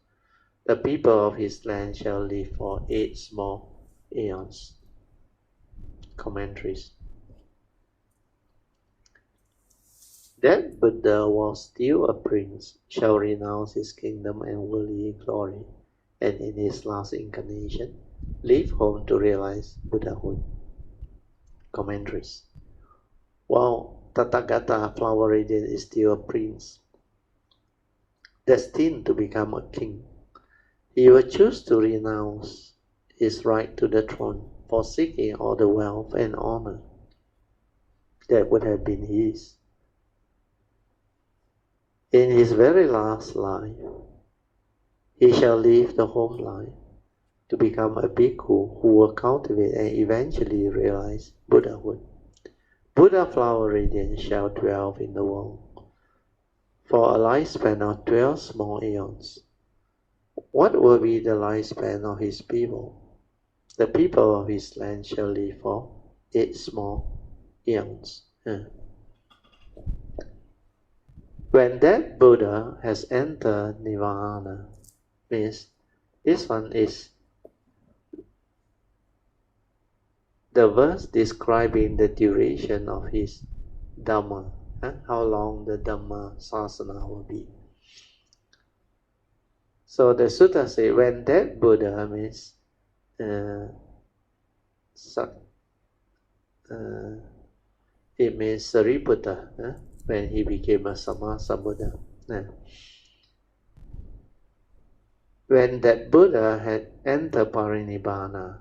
The people of his land shall live for 8 small aeons. Commentaries. That Buddha, while still a prince, shall renounce his kingdom and worldly glory, and in his last incarnation, leave home to realize Buddhahood. Commentaries. While Tathagata flower radiance is still a prince, destined to become a king, he will choose to renounce his right to the throne, forsaking all the wealth and honor that would have been his. In his very last life, he shall leave the home life to become a bhikkhu who will cultivate and eventually realize Buddhahood. Buddha flower radiance shall dwell in the world for a lifespan of 12 small aeons. What will be the lifespan of his people? The people of his land shall live for 8 small aeons. When that Buddha has entered Nirvana, means this one is the verse describing the duration of his Dhamma, how long the Dhamma Sasana will be. So the sutta say, when that Buddha means it means Sariputta, when he became a Sammasambuddha. When that Buddha had entered Parinibbana,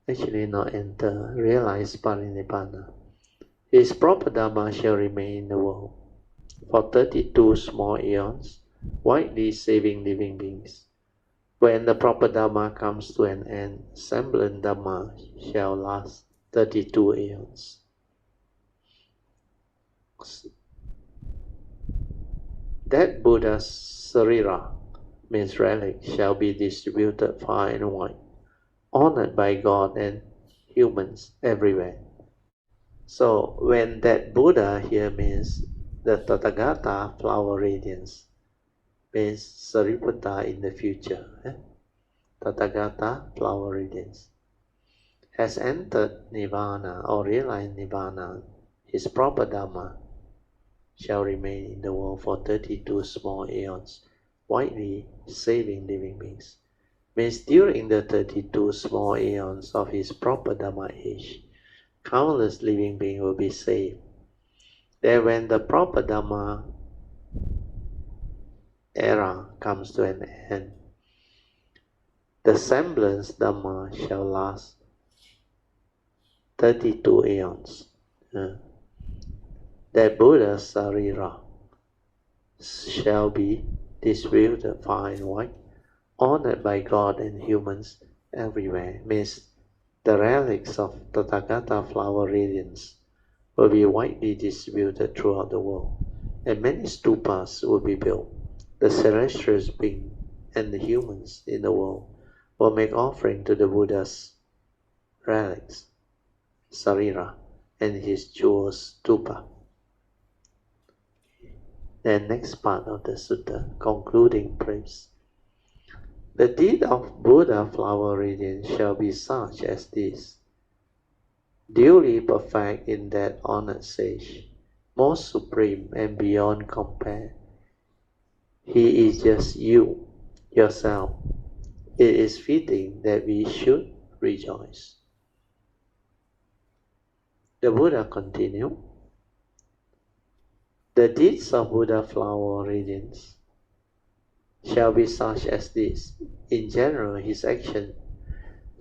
actually not enter, realize Parinibbana, his proper Dhamma shall remain in the world for 32 small aeons, widely saving living beings. When the proper Dhamma comes to an end, semblant Dhamma shall last 32 aeons. That Buddha's sarira, means relic, shall be distributed far and wide, honored by God and humans everywhere. So when that Buddha here means the Tathagata flower radiance, means Sariputta in the future. Tathagata flower radiance has entered Nirvana or realized Nirvana, his proper Dhamma shall remain in the world for 32 small aeons, widely saving living beings. Means during the 32 small aeons of his proper Dhamma age, countless living beings will be saved. Then when the proper Dhamma era comes to an end, the semblance Dhamma shall last 32 aeons. That Buddha's sarira shall be distributed far and wide, honored by God and humans everywhere. Means the relics of Tathagata flower radiance will be widely distributed throughout the world, and many stupas will be built. The celestial beings and the humans in the world will make offering to the Buddha's relics, sarira, and his jewels, stupa. The next part of the sutta, concluding praise. The deed of Buddha flower radiance shall be such as this, duly perfect in that honored sage, most supreme and beyond compare. He is just you, yourself. It is fitting that we should rejoice. The Buddha continued, the deeds of Buddha flower radiance shall be such as this. In general, his action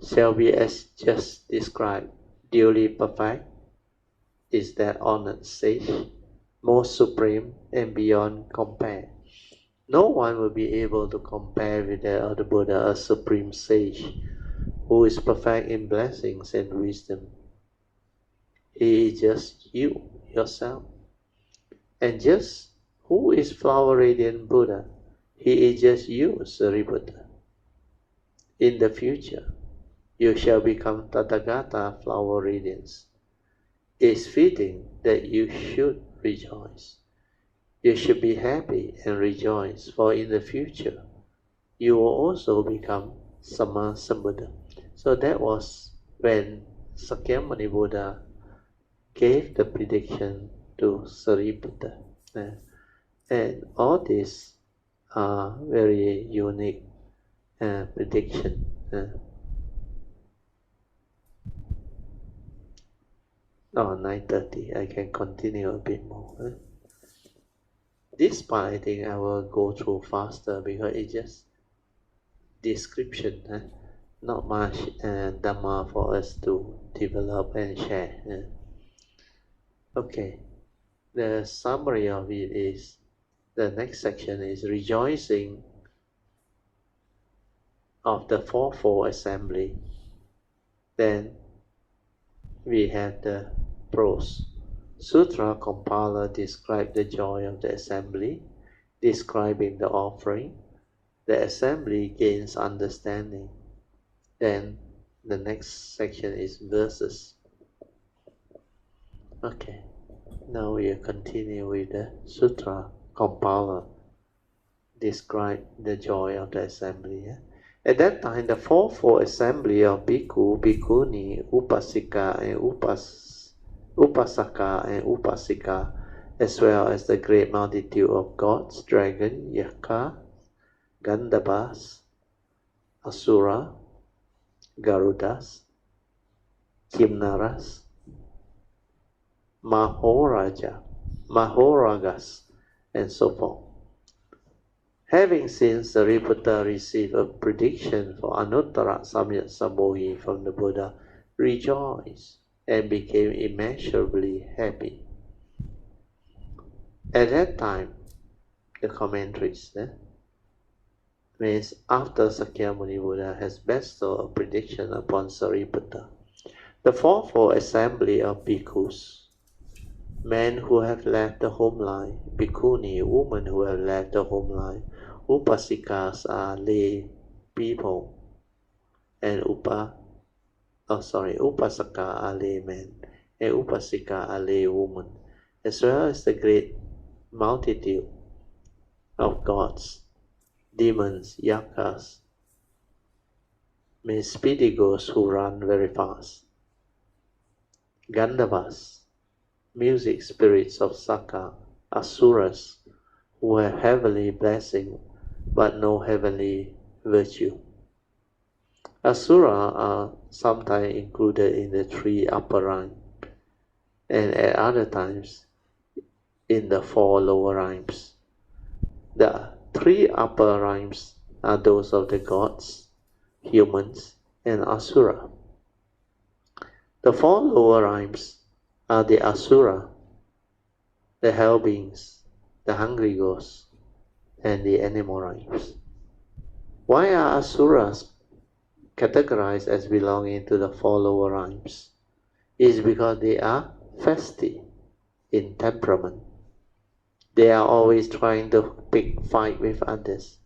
shall be as just described, duly perfect is that honored sage, most supreme and beyond compare. No one will be able to compare with that of the Buddha, a supreme sage, who is perfect in blessings and wisdom. He is just you, yourself. And just who is flower radiant Buddha? He is just you, Sariputta. In the future, you shall become Tathagata flower radiance. It is fitting that you should rejoice. You should be happy and rejoice, for in the future, you will also become Sammasambuddha. So that was when Sakyamuni Buddha gave the prediction to Sariputta. And all these are very unique prediction. Oh, 9:30, I can continue a bit more. This part I think I will go through faster because it's just description, not much Dhamma for us to develop and share. Okay, the summary of it is, the next section is rejoicing of the fourfold assembly. Then we have the prose. Sutra compiler described the joy of the assembly, describing the offering. The assembly gains understanding. Then the next section is verses. Okay, now we continue with the Sutra compiler describe the joy of the assembly. At that time, the fourfold assembly of bhikkhu, bhikkhuni, upasika and upasaka and upasika, as well as the great multitude of gods, dragons, yaksha, gandharvas, asura, garudas, kimnaras, mahoragas, and so forth. Having seen Sariputta receive a prediction for Anuttara Samyak Sambodhi from the Buddha, rejoiced and became immeasurably happy. At that time, the commentaries means after Sakyamuni Buddha has bestowed a prediction upon Sariputta, the fourfold assembly of bhikkhus, men who have left the home life, bhikkhuni, women who have left the home life, upasikas are lay people, and upasaka are lay men, and upasika are lay women, as well as the great multitude of gods, demons, yakshas, means speedy ghosts who run very fast, gandharvas, music spirits of Saka, asuras, who have heavenly blessing but no heavenly virtue. Asura are sometimes included in the 3 upper rhymes, and at other times in the 4 lower rhymes. The 3 upper rhymes are those of the gods, humans, and asura. The 4 lower rhymes are the asura, the hell beings, the hungry ghosts, and the animal rhymes. Why are asuras categorized as belonging to the 4 lower rhymes? It is because they are festive in temperament. They are always trying to pick fight with others.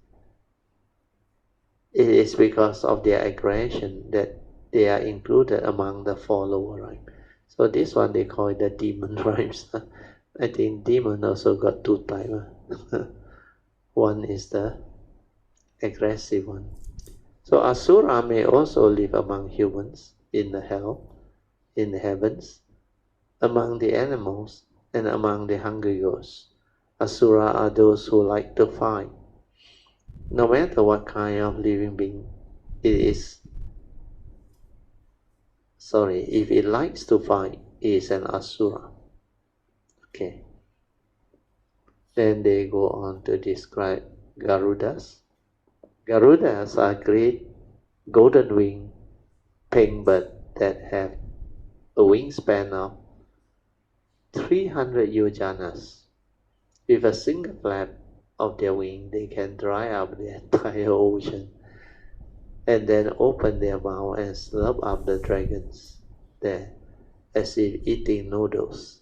it is because of their aggression that they are included among the 4 lower rhymes. So this one they call it the demon rhymes. I think demon also got 2 types. One is the aggressive one. So Asura may also live among humans in the hell, in the heavens, among the animals, and among the hungry ghosts. Asura are those who like to fight. No matter what kind of living being it is, if it likes to fight, it is an Asura. Okay. Then they go on to describe Garudas. Garudas are great golden winged pink birds that have a wingspan of 300 yojanas. With a single flap of their wing, they can dry up the entire ocean and then open their mouth and slurp up the dragons there as if eating noodles.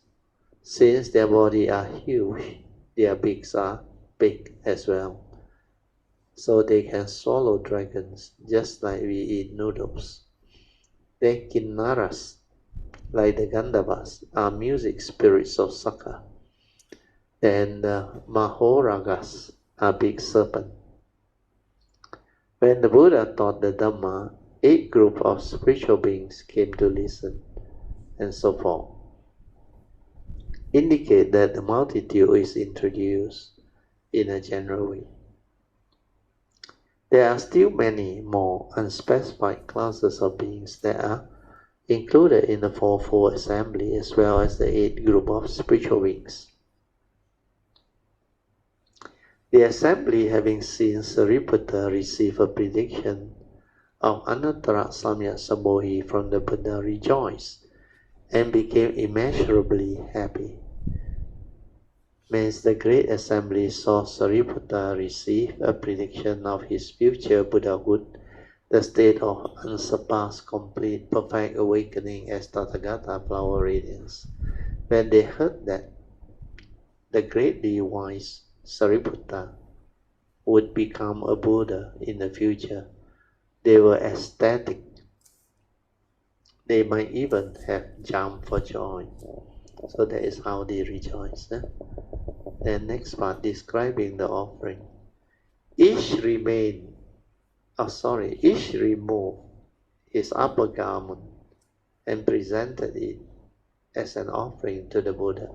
Since their bodies are huge, their beaks are big as well. So they can swallow dragons just like we eat noodles. The Kinnaras, like the Gandharvas, are music spirits of Sakka. And the Mahoragas are big serpents. When the Buddha taught the Dhamma, 8 groups of spiritual beings came to listen, and so forth. Indicate that the multitude is introduced in a general way. There are still many more unspecified classes of beings that are included in the 4-fold assembly as well as the 8 group of spiritual beings. The assembly, having seen Sariputta receive a prediction of Anuttara Samyak Sambodhi from the Buddha, rejoiced and became immeasurably happy. Means the great assembly saw Sariputta receive a prediction of his future Buddhahood, the state of unsurpassed, complete, perfect awakening as Tathagata flower radiance. When they heard that the greatly wise Sariputta would become a Buddha in the future, they were ecstatic. They might even have jumped for joy. So that is how they rejoice. Then next part, describing the offering. Each removed his upper garment and presented it as an offering to the Buddha.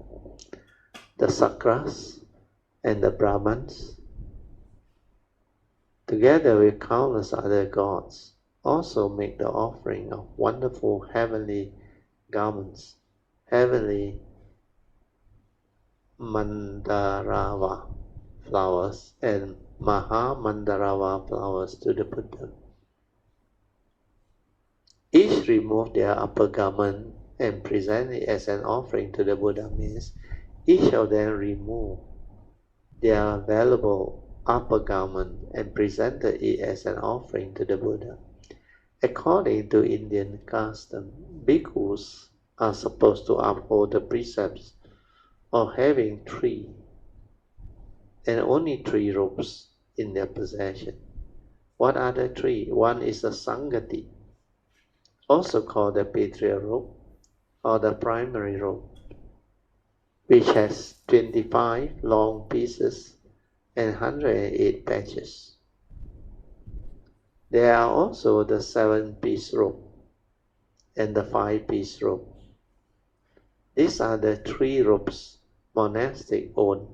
The Sakras and the Brahmans, together with countless other gods, also make the offering of wonderful heavenly garments, heavenly Mandarava flowers and Maha Mandarava flowers to the Buddha. Each removed their upper garment and presented it as an offering to the Buddha. Means each of them removed their valuable upper garment and presented it as an offering to the Buddha. According to Indian custom, bhikkhus are supposed to uphold the precepts of having 3 and only 3 robes in their possession. What are the 3? One is the Sangati, also called the Patriarch robe or the primary robe, which has 25 long pieces and 108 patches. There are also the 7-piece robe and the 5-piece robe. These are the 3 robes monastic own.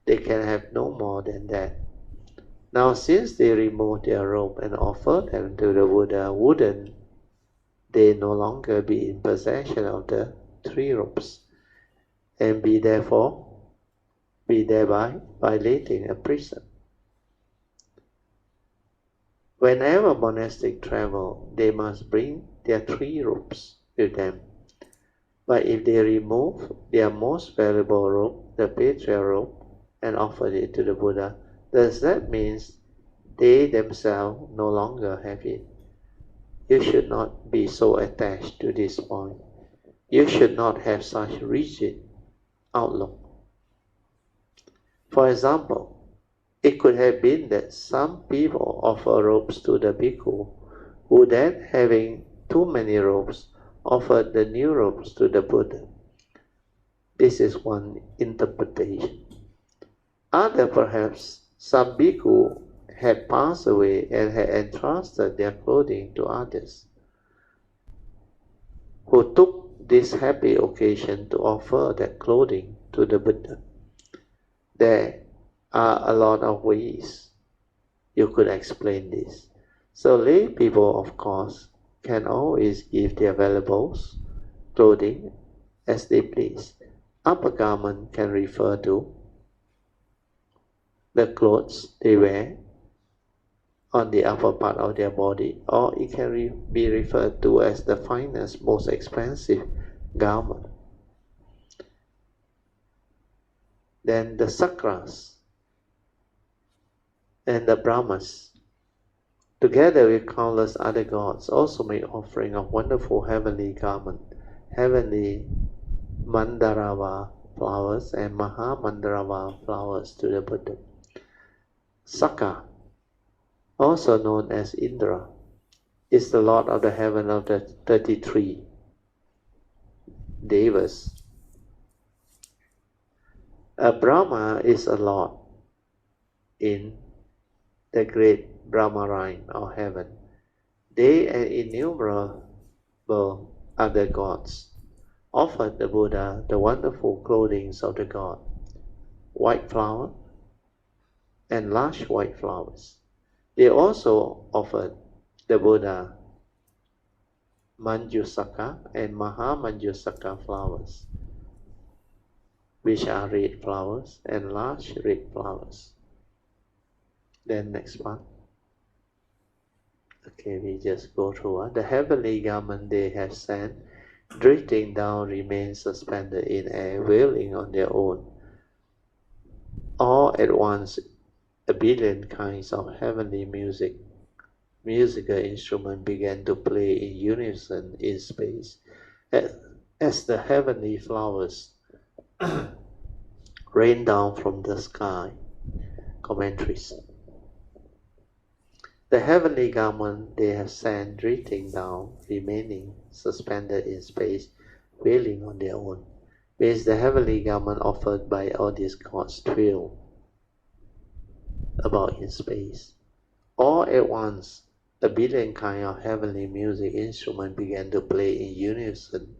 They can have no more than that. Now since they removed their robe and offered them to the Buddha, wouldn't they no longer be in possession of the 3 robes and be thereby violating a precept? Whenever monastic travel, they must bring their 3 robes with them. But if they remove their most valuable robe, the Patriarch robe, and offer it to the Buddha, does that mean they themselves no longer have it? You should not be so attached to this point. You should not have such rigid outlook. For example, It could have been that some people offer robes to the bhikkhu, who then, having too many robes, offered the new robes to the Buddha. This is one interpretation. Other, perhaps, some bhikkhu had passed away and had entrusted their clothing to others, who took this happy occasion to offer that clothing to the Buddha. There are a lot of ways you could explain this. So lay people, of course, can always give their valuables, clothing, as they please. Upper garment can refer to the clothes they wear on the upper part of their body, or it can be referred to as the finest, most expensive garment. Then the sakras and the brahmas, together with countless other gods, also make offering of wonderful heavenly garment, heavenly mandarava flowers and maha mandarava flowers to the Buddha. Sakka, also known as Indra, is the lord of the heaven of the 33 Devas. A Brahma is a lord in the great Brahmarine or heaven. They and innumerable other gods offered the Buddha the wonderful clothing of the god, white flower and large white flowers. They also offered the Buddha Manjusaka and Mahamanjusaka flowers, which are red flowers and large red flowers. Then next one. Okay, we just go through. The heavenly garment they have sent, drifting down, remain suspended in air, wailing on their own. All at once, a billion kinds of heavenly musical instruments began to play in unison in space, as the heavenly flowers rain down from the sky. Commentaries. The heavenly garment they have sent drifting down, remaining suspended in space, wailing on their own, means the heavenly garment offered by all these gods trail about in space. All at once, a billion kinds of heavenly music instruments began to play in unison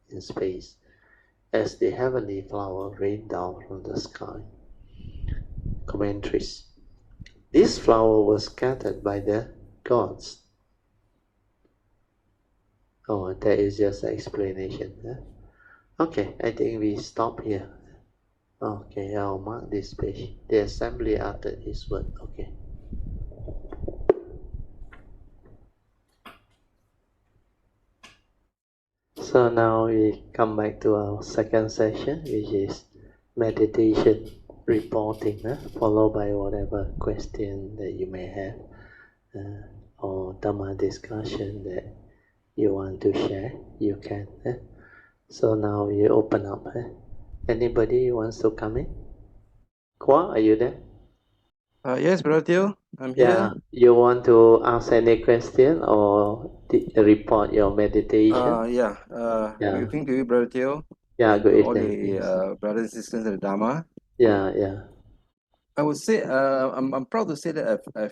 in space, as the heavenly flower rained down from the sky. Commentaries. This flower was scattered by the gods. Oh, that is just an explanation. Huh? Okay, I think we stop here. Okay, I'll mark this page. The assembly uttered his word. Okay. So now we come back to our second session, which is meditation reporting, followed by whatever question that you may have, or Dhamma discussion that you want to share, you can. So now you open up. Anybody wants to come in? Quah, are you there? Yes, Brother Teo, I'm Yeah, here. you want to ask any question or report your meditation? Yeah. Yeah, Good evening to you, Brother Teo, yeah, and good to all evening. Please. the brothers and sisters of the Dharma. Yeah. I would say I'm proud to say that I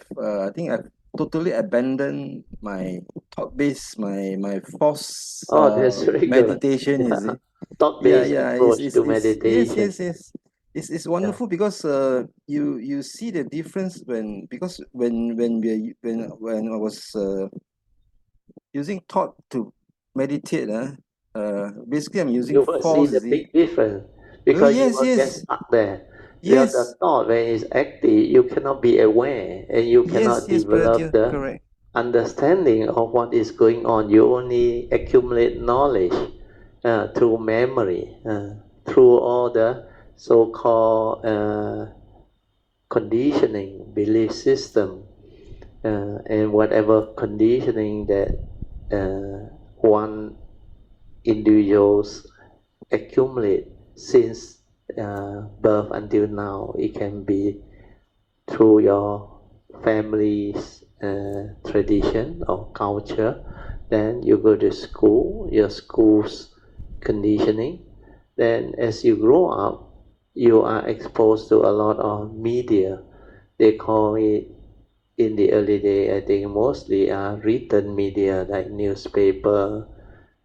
think I've totally abandoned my thought base, my force Oh, that's very good. meditation. Yeah, Is it? thought-based Yeah. approach to meditation. Yes. It's Yeah. wonderful because you see the difference when when I was using thought to meditate. Basically I'm using You will see force. the Is it? big difference Oh because you yes, will get yes, stuck there. Because the yes, thought, when it's active, you cannot be aware and you cannot yes, Brother develop Teo, the correct. understanding of what is going on. You only accumulate knowledge through memory, through all the so-called conditioning, belief system, and whatever conditioning that one individuals accumulate since birth until now. It can be through your family's tradition or culture. Then you go to school, your school's conditioning. Then as you grow up, you are exposed to a lot of media. They call it, in the early day, I think mostly written media like newspaper,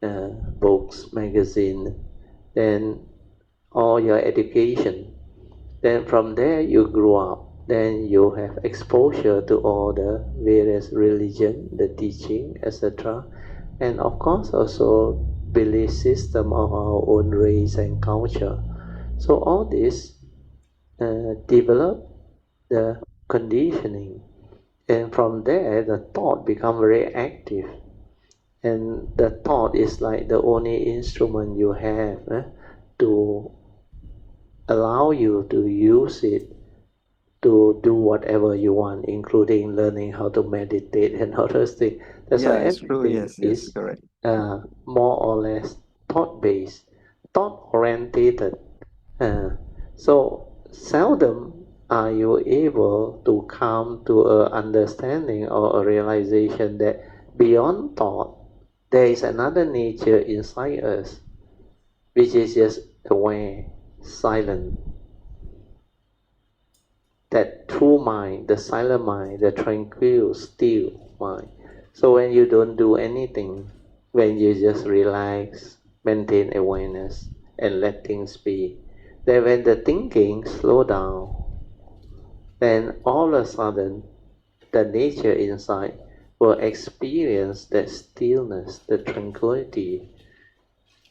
books, magazine, then all your education. Then from there you grow up. Then you have exposure to all the various religion, the teaching, etc. And of course also belief system of our own race and culture. So all this develop the conditioning. And from there the thought become very active. And the thought is like the only instrument you have to allow you to use it to do whatever you want, including learning how to meditate and all those things. That's why it's true. everything Yes, is correct. more or less thought-based, thought-orientated. So seldom are you able to come to an understanding or a realization that beyond thought, there is another nature inside us, which is just aware, silent. That true mind, the silent mind, the tranquil, still mind. So when you don't do anything, when you just relax, maintain awareness, and let things be, then when the thinking slow down, then all of a sudden, the nature inside will experience that stillness, the tranquility,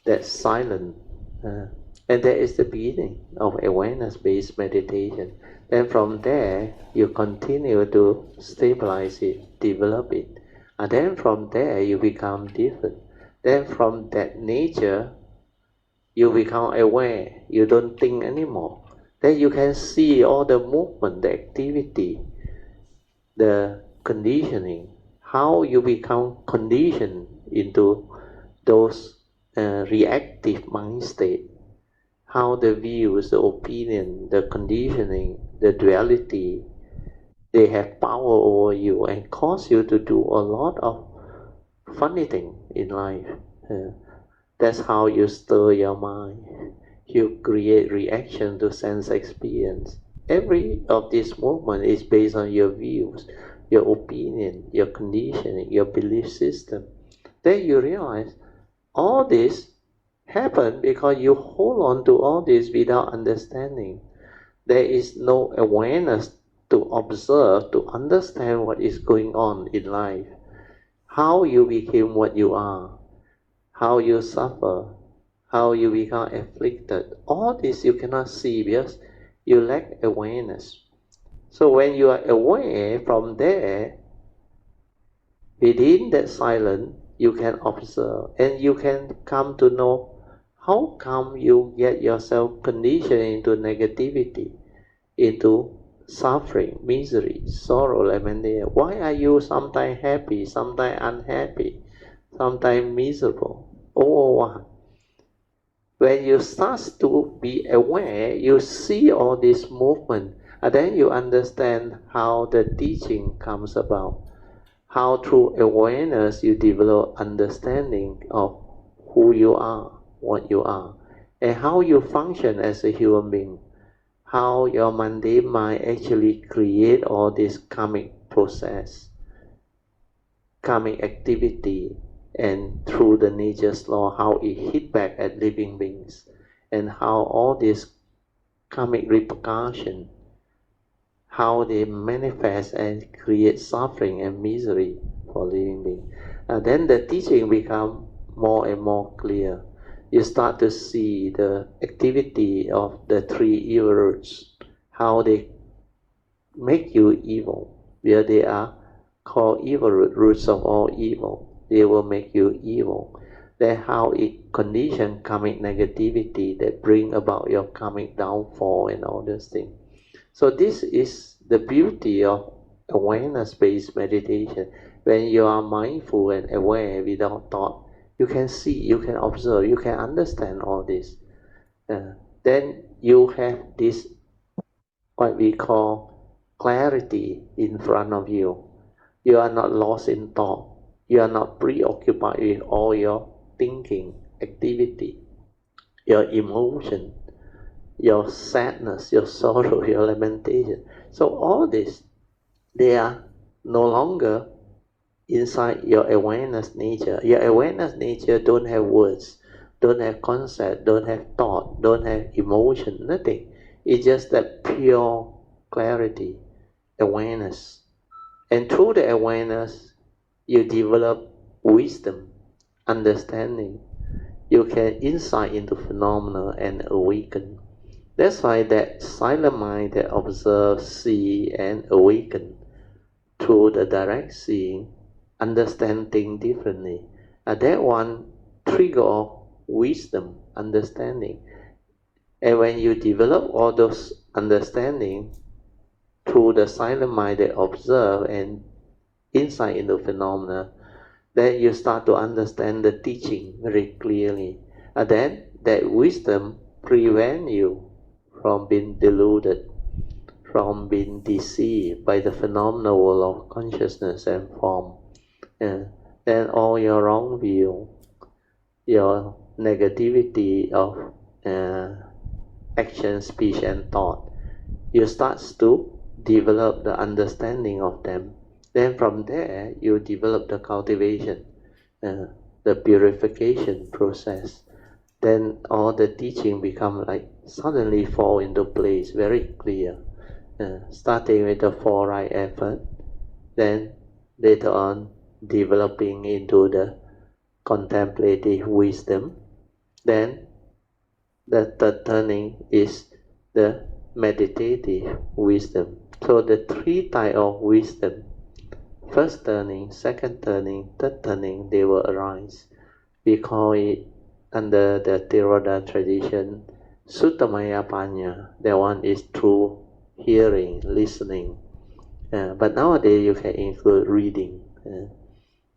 that silence. And that is the beginning of awareness-based meditation. Then from there, you continue to stabilize it, develop it. And then from there, you become different. Then from that nature, you become aware. You don't think anymore. Then you can see all the movement, the activity, the conditioning, how you become conditioned into those reactive mind state. How the views, the opinion, the conditioning, the duality, they have power over you and cause you to do a lot of funny things in life. That's how you stir your mind. You create reaction to sense experience. Every of this movement is based on your views, your opinion, your conditioning, your belief system. Then you realize all this happen because you hold on to all this without understanding. There is no awareness to observe, to understand what is going on in life. How you became what you are, how you suffer, how you become afflicted. All this you cannot see because you lack awareness. So when you are aware from there, within that silence, you can observe and you can come to know how come you get yourself conditioned into negativity, into suffering, misery, sorrow, lamentation. Why are you sometimes happy, sometimes unhappy, sometimes miserable? Oh, what? When you start to be aware, you see all this movement, and then you understand how the teaching comes about. How through awareness you develop understanding of who you are, what you are, and how you function as a human being. How your mundane mind actually create all this karmic process, karmic activity, and through the nature's law, how it hit back at living beings, and how all this karmic repercussion, how they manifest and create suffering and misery for living beings. And then the teaching become more and more clear. You start to see the activity of the three evil roots, how they make you evil, where they are called evil roots of all evil. They will make you evil. Then how it condition karmic negativity that bring about your karmic downfall and all those things. So this is the beauty of awareness-based meditation. When you are mindful and aware without thought, you can see, you can observe, you can understand all this. Then you have this, what we call clarity in front of you. You are not lost in thought. You are not preoccupied with all your thinking, activity, your emotion, your sadness, your sorrow, your lamentation. So all this, they are no longer inside your awareness nature. Your awareness nature don't have words, don't have concept, don't have thought, don't have emotion, nothing. It's just that pure clarity, awareness. And through the awareness, you develop wisdom, understanding. You can insight into phenomena and awaken. That's why that silent mind that observes, see, and awaken through the direct seeing, understand things differently. That one trigger of wisdom, understanding. And when you develop all those understanding through the silent mind that observe and insight into phenomena, then you start to understand the teaching very clearly. And then that wisdom prevents you from being deluded, from being deceived by the phenomenal world of consciousness and form. Then all your wrong view, your negativity of action, speech, and thought, you start to develop the understanding of them. Then from there, you develop the cultivation, the purification process. Then all the teaching become like suddenly fall into place, very clear. Starting with the four right effort, then later on developing into the contemplative wisdom. Then the third turning is the meditative wisdom. So the three types of wisdom, first turning, second turning, third turning, they will arise. We call it under the Theravada tradition, Suttamaya Panya. That one is through hearing, listening. But nowadays you can include reading.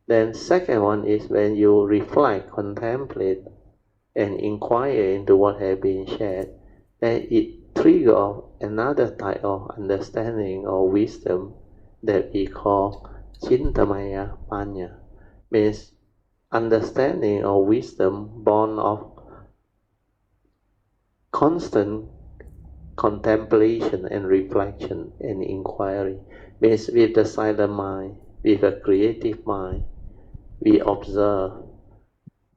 Then second one is when you reflect, contemplate, and inquire into what has been shared. Then it triggers another type of understanding or wisdom that we call Chintamaya Panya. Means understanding or wisdom born of constant contemplation and reflection and inquiry. Means with the silent mind, with a creative mind, we observe,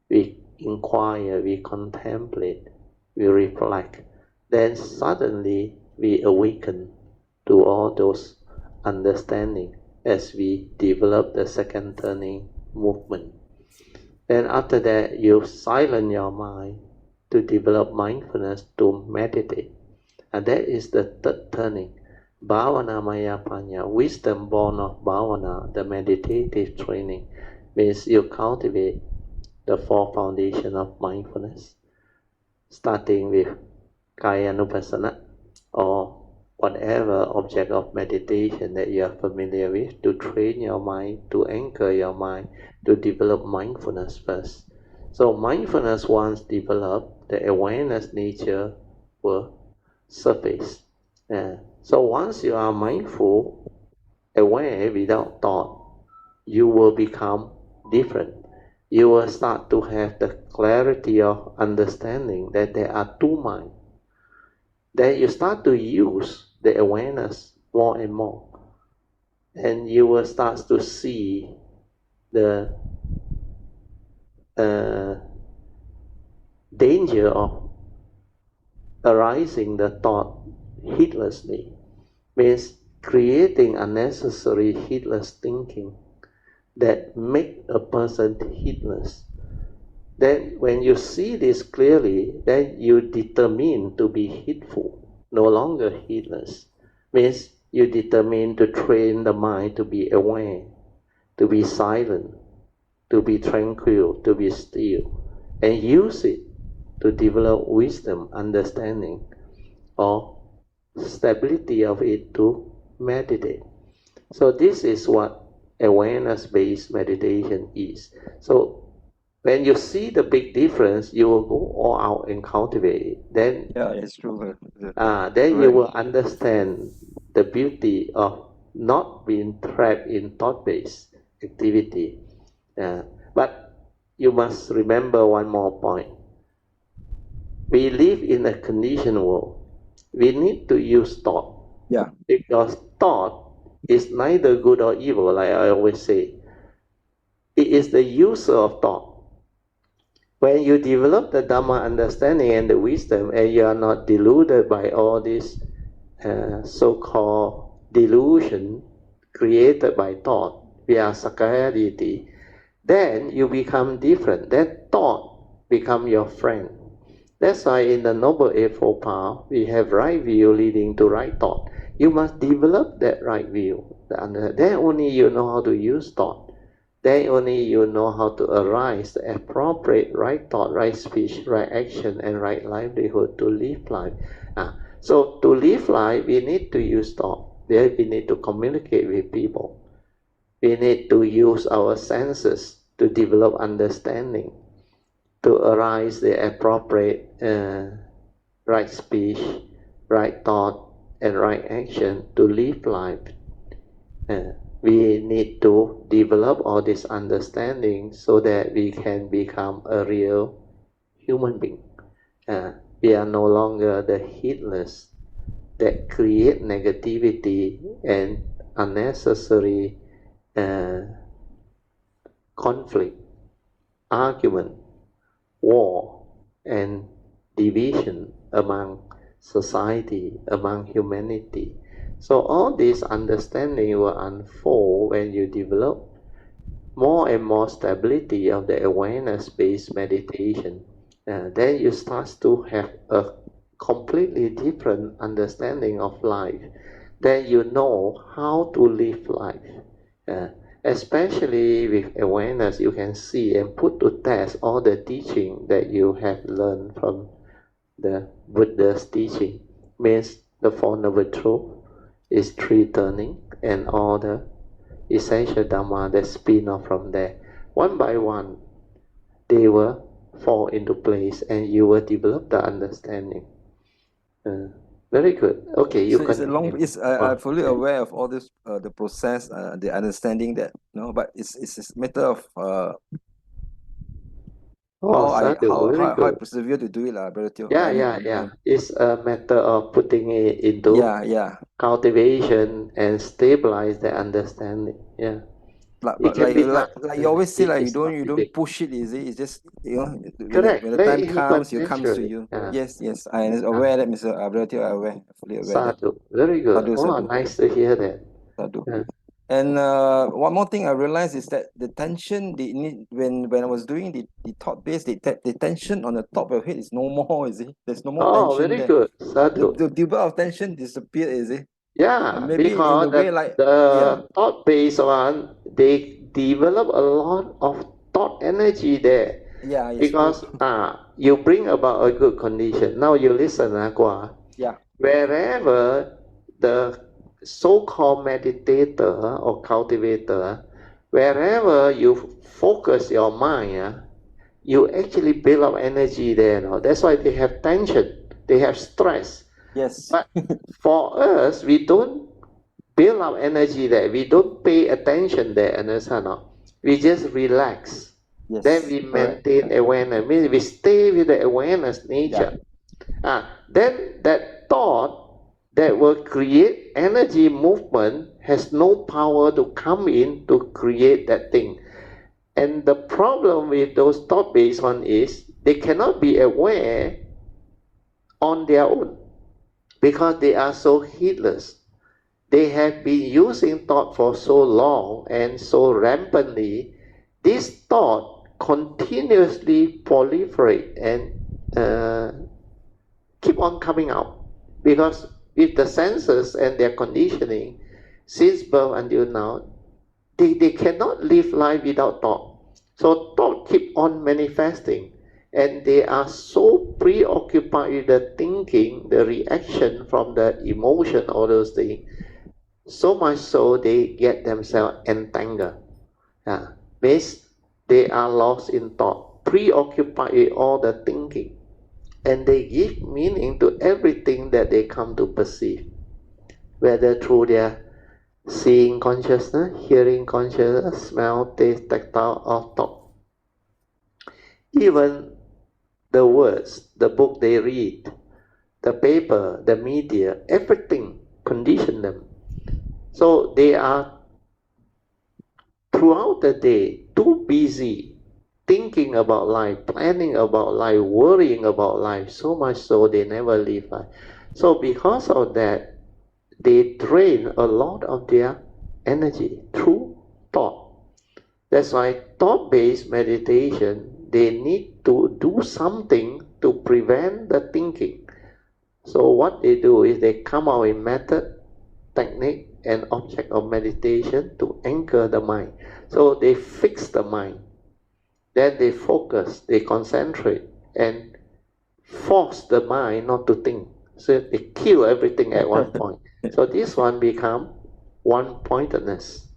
we inquire, we contemplate, we reflect. Then suddenly we awaken to all those understanding as we develop the second turning movement. Then after that, you silence your mind to develop mindfulness to meditate. And that is the third turning. Bhavana Maya Panya, wisdom born of Bhavana, the meditative training, means you cultivate the four foundations of mindfulness, starting with Kayanupassana or whatever object of meditation that you are familiar with, to train your mind, to anchor your mind, to develop mindfulness first. So mindfulness once developed, the awareness nature will surface. So once you are mindful, aware without thought, you will become different. You will start to have the clarity of understanding that there are two minds. Then you start to use the awareness more and more. And you will start to see the danger of arising the thought heedlessly. Means creating unnecessary heedless thinking that make a person heedless. Then when you see this clearly, then you determine to be heedful, no longer heedless. Means you determine to train the mind to be aware, to be silent, to be tranquil, to be still, and use it to develop wisdom, understanding, or stability of it to meditate. So this is what awareness-based meditation is. So when you see the big difference, you will go all out and cultivate it. Then, Yeah, it's true. then you will understand the beauty of not being trapped in thought-based activity. But you must remember one more point. We live in a conditioned world. We need to use thought. Yeah. Because thought is neither good or evil, like I always say. It is the user of thought. When you develop the Dhamma understanding and the wisdom, and you are not deluded by all this so-called delusion created by thought, via Sakaya deity, then you become different. That thought become your friend. That's why in the Noble Eightfold Path, we have right view leading to right thought. You must develop that right view. Then only you know how to use thought. Then only you know how to arise the appropriate right thought, right speech, right action, and right livelihood to live life. So to live life, we need to use thought. Then we need to communicate with people. We need to use our senses to develop understanding, to arise the appropriate right speech, right thought, and right action to live life. We need to develop all this understanding so that we can become a real human being. We are no longer the heedless that create negativity and unnecessary conflict, argument, war, and division among society, among humanity. So all this understanding will unfold when you develop more and more stability of the awareness-based meditation. Then you start to have a completely different understanding of life. Then you know how to live life. Especially with awareness, you can see and put to test all the teaching that you have learned from the Buddha's teaching. Means the Four Noble Truths is three turning, and all the essential Dhamma that spin off from there. One by one, they will fall into place, and you will develop the understanding. Very good. Okay, you so continue. I'm fully aware of all this, the process, the understanding that, but it's a matter of how I persevere to do it, Brother Teo. Yeah. It's a matter of putting it into cultivation and stabilize the understanding. Yeah. But like you always say, like you don't push it, is it? It's just correct. When the time comes, it comes to you. Yes, I am aware that Mr. Brother Teo, I'm fully aware. Sadhu. Very good. Sadhu. Nice to hear that. Sadhu. And one more thing I realized is that the tension when I was doing the thought base, the tension on the top of your head is no more, is it? There's no more tension very there. good. Sadhu. The deeper of tension disappeared, is it? Yeah, maybe because in the way like the thought-based one, they develop a lot of thought energy there. Yeah, because you bring about a good condition. Now you listen, Quah. Yeah. Wherever the so-called meditator or cultivator, wherever you focus your mind, you actually build up energy there. That's why they have tension, they have stress. Yes. But for us, we don't build up energy there. We don't pay attention there. Understand? We just relax. Yes. Then we maintain awareness. Means we stay with the awareness nature. Then that thought that will create energy movement has no power to come in to create that thing. And the problem with those thought-based one is they cannot be aware on their own because they are so heedless. They have been using thought for so long and so rampantly. This thought continuously proliferate and keep on coming out because with the senses and their conditioning since birth until now, they cannot live life without thought. So thought keep on manifesting, and they are so preoccupied with the thinking, the reaction from the emotion, all those things, so much so they get themselves entangled. Means they are lost in thought, preoccupied with all the thinking, and they give meaning to everything that they come to perceive. whether through their seeing consciousness, hearing consciousness, smell, taste, tactile, or thought. Even the words, the book they read, the paper, the media, everything condition them. So they are throughout the day too busy thinking about life, planning about life, worrying about life, so much so they never live life. So because of that, they drain a lot of their energy through thought. That's why thought-based meditation, they need to do something to prevent the thinking. So what they do is they come out with method, technique, and object of meditation to anchor the mind. So they fix the mind. Then they focus, they concentrate, and force the mind not to think. So they kill everything at one point. So this one become one-pointedness.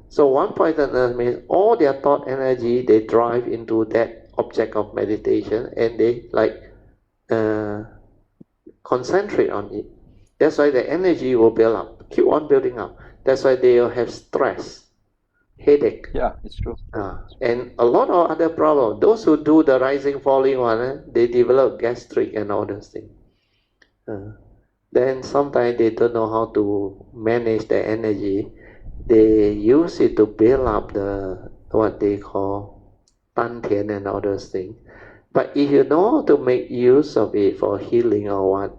So one-pointedness means all their thought energy, they drive into that object of meditation, and they concentrate on it. That's why the energy will build up, keep on building up. That's why they will have stress, headache. Yeah, it's true. And a lot of other problems. Those who do the rising, falling one, they develop gastric and all those things. Then sometimes they don't know how to manage the energy. They use it to build up the what they call Tantian and all those things. But if you know how to make use of it for healing or what,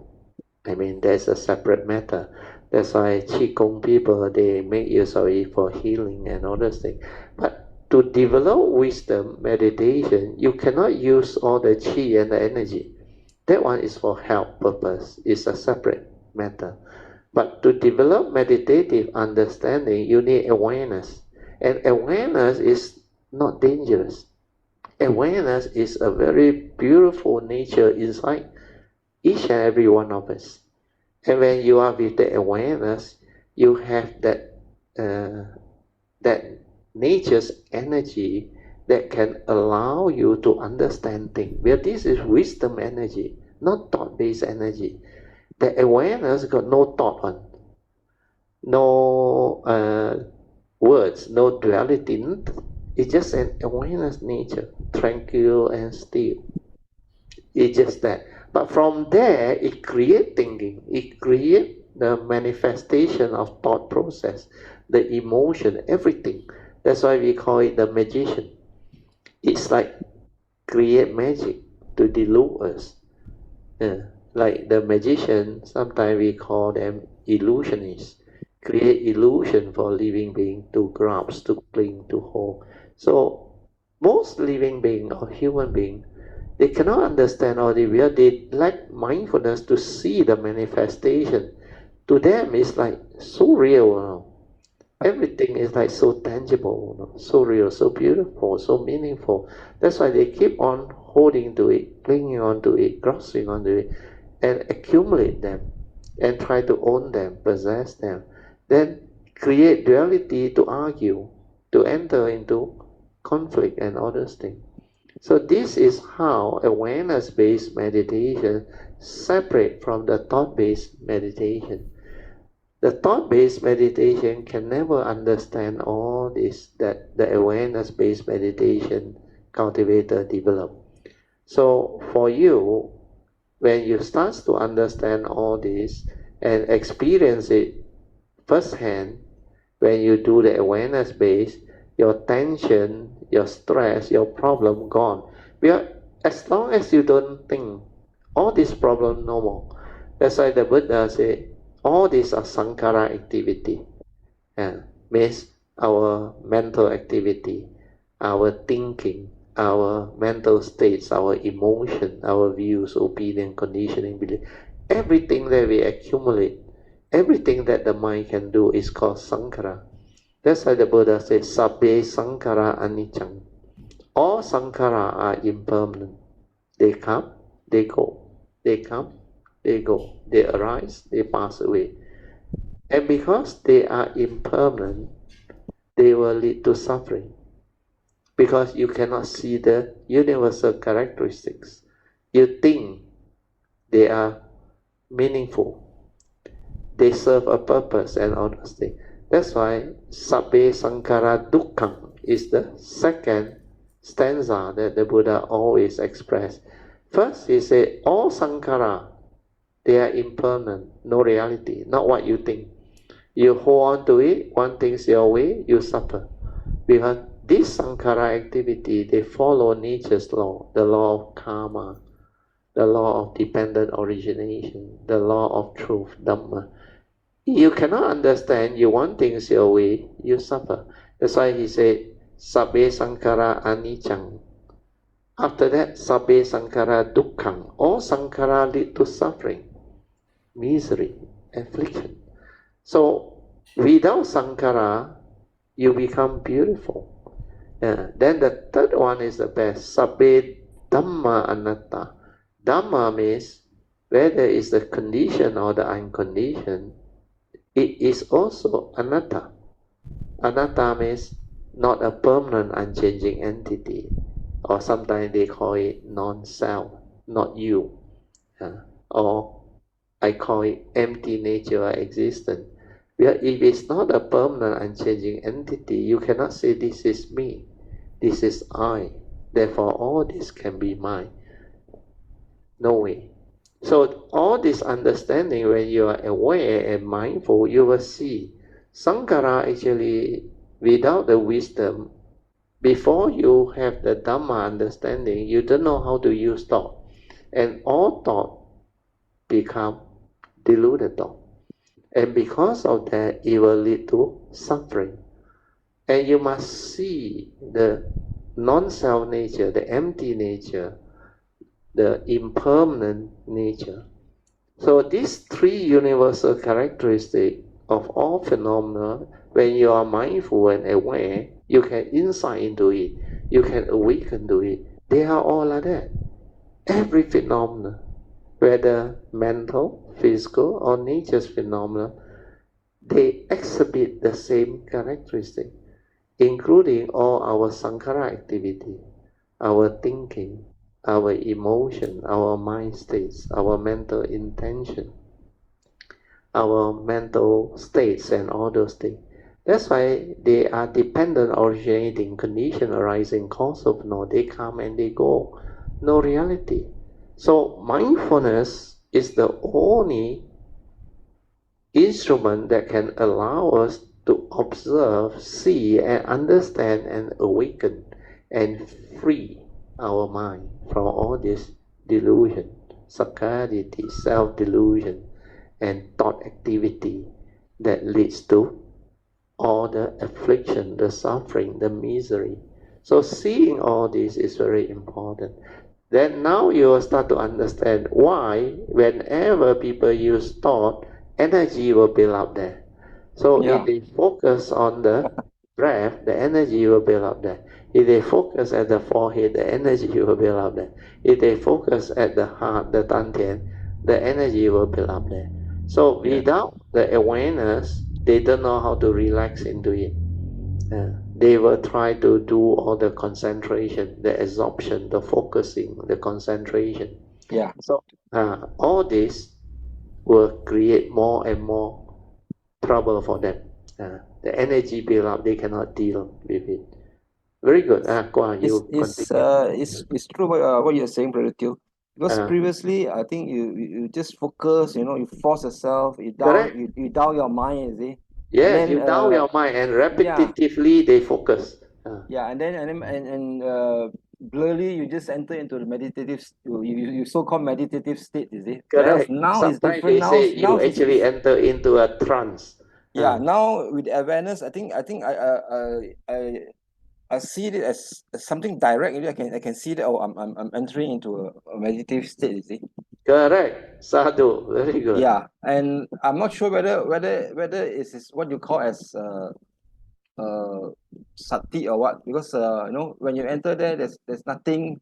I mean, there's a separate matter. That's why Qigong people, they make use of it for healing and all those things. But to develop wisdom, meditation, you cannot use all the Qi and the energy. That one is for health purpose. It's a separate matter. But to develop meditative understanding, you need awareness. And awareness is not dangerous. Awareness is a very beautiful nature inside each and every one of us. And when you are with the awareness, you have that nature's energy that can allow you to understand things. Well, this is wisdom energy, not thought-based energy. The awareness got no thought on, no words, no duality. It's just an awareness nature, tranquil and still. It's just that. But from there, it creates thinking. It creates the manifestation of thought process, the emotion, everything. That's why we call it the magician. It's like create magic to delude us. Like the magician, sometimes we call them illusionists. Create illusion for living being to grasp, to cling, to hold. So most living being or human being, they cannot understand all the real. They lack mindfulness to see the manifestation. To them, it's like so real. Everything is like so tangible, so real, so beautiful, so meaningful. That's why they keep on holding to it, clinging on to it, grasping onto it, and accumulate them, and try to own them, possess them. Then create duality to argue, to enter into conflict and all those things. So this is how awareness-based meditation separates from the thought-based meditation. The thought-based meditation can never understand all this that the awareness-based meditation cultivator develop. So for you, when you start to understand all this and experience it firsthand, when you do the awareness-based, your tension, your stress, your problem gone. As long as you don't think, all these problems no more. That's why the Buddha said, all these are sankhara activity. Means our mental activity, our thinking, our mental states, our emotion, our views, opinion, conditioning, belief. Everything that we accumulate, everything that the mind can do is called sankhara. That's why the Buddha says, sabbe sankhara anicca. All sankhara are impermanent. They come, they go. They come, they go. They arise, they pass away. And because they are impermanent, they will lead to suffering. Because you cannot see the universal characteristics. You think they are meaningful. they serve a purpose and all those things. That's why Sabbe Sankhara Dukkham is the second stanza that the Buddha always expressed. First, he said, all sankhara, they are impermanent, no reality, not what you think. You hold on to it, one thing's your way, you suffer. Because this sankhara activity, they follow nature's law, the law of karma, the law of dependent origination, the law of truth, Dhamma. You cannot understand, you want things your way, you suffer. That's why he said, Sabbe Sankhara Anichang. After that, Sabbe Sankhara Dukkhang. All sankhara lead to suffering, misery, affliction. So, without sankhara, you become beautiful. Then the third one is the best. Sabbe Dhamma Anatta. Dhamma means whether it's the condition or the unconditioned, it is also anatta. Anatta means not a permanent, unchanging entity, or sometimes they call it non-self, not you, or I call it empty nature or existence. If it's not a permanent, unchanging entity, you cannot say this is me, this is I, therefore all this can be mine. No way. So all this understanding, when you are aware and mindful, you will see sankhara actually, without the wisdom, before you have the Dhamma understanding, you don't know how to use thought. And all thought become deluded thought. And because of that, it will lead to suffering. And you must see the non-self nature, the empty nature, the impermanent nature. So these three universal characteristics of all phenomena, when you are mindful and aware, you can insight into it, you can awaken to it. They are all like that. Every phenomena, whether mental, physical, or nature's phenomena, they exhibit the same characteristic, including all our sankhara activity, our thinking, our emotion, our mind states, our mental intention, our mental states, and all those things. That's why they are dependent, originating, condition, arising, cause of no. They come and they go, no reality. So mindfulness is the only instrument that can allow us to observe, see, and understand, and awaken, and free our mind from all this delusion, sakkayaditthi, self-delusion, and thought activity that leads to all the affliction, the suffering, the misery. So seeing all this is very important. Then now you will start to understand why whenever people use thought, energy will build up there. So if they focus on the breath, the energy will build up there. If they focus at the forehead, the energy will build up there. If they focus at the heart, the dantian, the energy will build up there. So without the awareness, they don't know how to relax into it. They will try to do all the concentration, the absorption, the focusing, the concentration. So all this will create more and more trouble for them. The energy build up, they cannot deal with it. Very good. Quah, you continue. It's true what you're saying, Brother Teo. Because previously, I think you just focus, you force yourself, you down your mind, you see. Yes, you down your mind and repetitively they focus. And blurry, you just enter into the meditative, you so-called meditative state, you see. Correct. Now sometimes it's different. They say you actually enter into a trance. Now with awareness, I think I see it as something direct. I can see that I'm entering into a meditative state, you see. Correct. Sadhu, very good. And I'm not sure whether it's what you call as sati or what, because when you enter there, there's nothing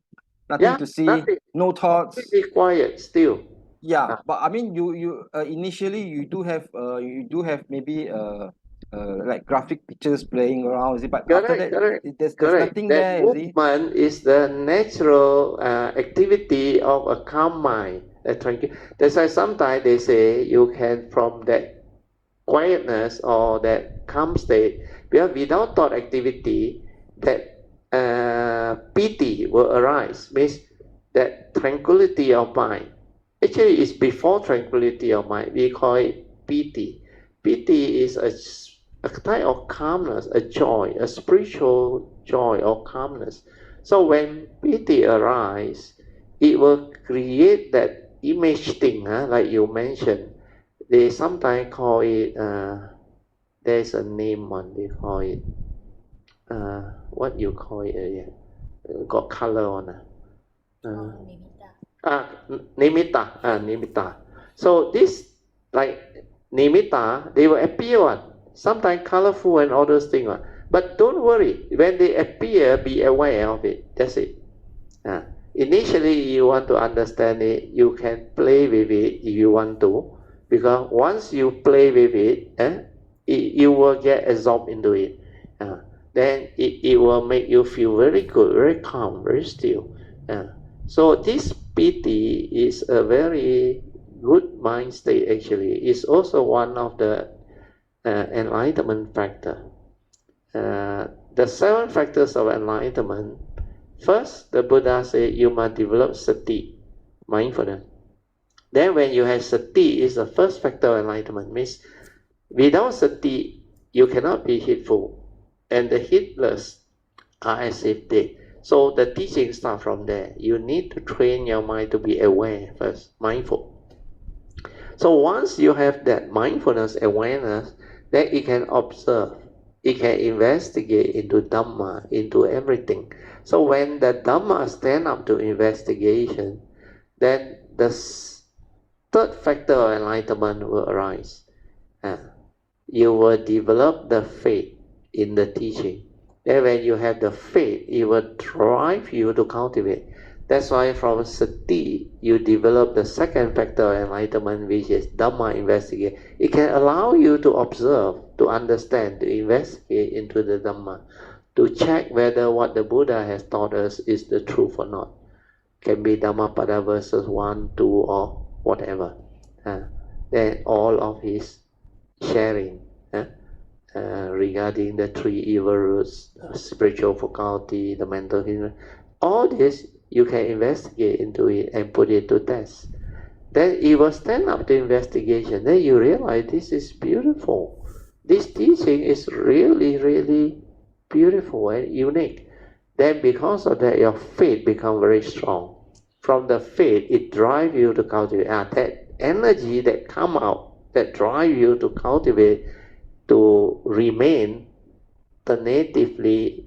to see, nothing. no thoughts. Be quiet still. But I mean, you initially you do have maybe like graphic pictures playing around, but after that, there's nothing there. Movement is the natural activity of a calm mind. That's why sometimes they say you can, from that quietness or that calm state, because without thought activity, that piti will arise, means that tranquility of mind. Actually, it's before tranquility of mind. We call it piti. Piti is a type of calmness, a joy, a spiritual joy or calmness. So when piti arises, it will create that image thing, like you mentioned. They sometimes call it, there's a name one, they call it, what you call it again? Got color on it. Nimitta. So this, like nimitta, they will appear one. Sometimes colorful and all those things. But don't worry, when they appear, be aware of it. That's it. Initially, you want to understand it, you can play with it if you want to. Because once you play with it, you will get absorbed into it. Then it will make you feel very good, very calm, very still. So this piti is a very good mind state actually. It's also one of the enlightenment factor. The 7 factors of enlightenment. First, the Buddha said you must develop sati, mindfulness. Then when you have sati, is the first factor of enlightenment. Means without sati, you cannot be heedful. And the heedless are as if dead. So the teaching starts from there. You need to train your mind to be aware first, mindful. So once you have that mindfulness, awareness, then it can observe. It can investigate into Dhamma, into everything. So when the Dhamma stand up to investigation, then the 3rd factor of enlightenment will arise. You will develop the faith in the teaching. Then when you have the faith, it will drive you to cultivate. That's why from sati, you develop the 2nd factor of enlightenment, which is Dhamma investigate. It can allow you to observe, to understand, to investigate into the Dhamma, to check whether what the Buddha has taught us is the truth or not. Can be Dhammapada verses 1, 2, or whatever. Then all of his sharing regarding the 3 evil roots, the spiritual faculty, the mental hindrance, all this you can investigate into it and put it to test. Then it will stand up to investigation. Then you realize this is beautiful. This teaching is really, really beautiful and unique. Then because of that, your faith becomes very strong. From the faith, it drives you to cultivate. That energy that come out, that drive you to cultivate, to remain tentatively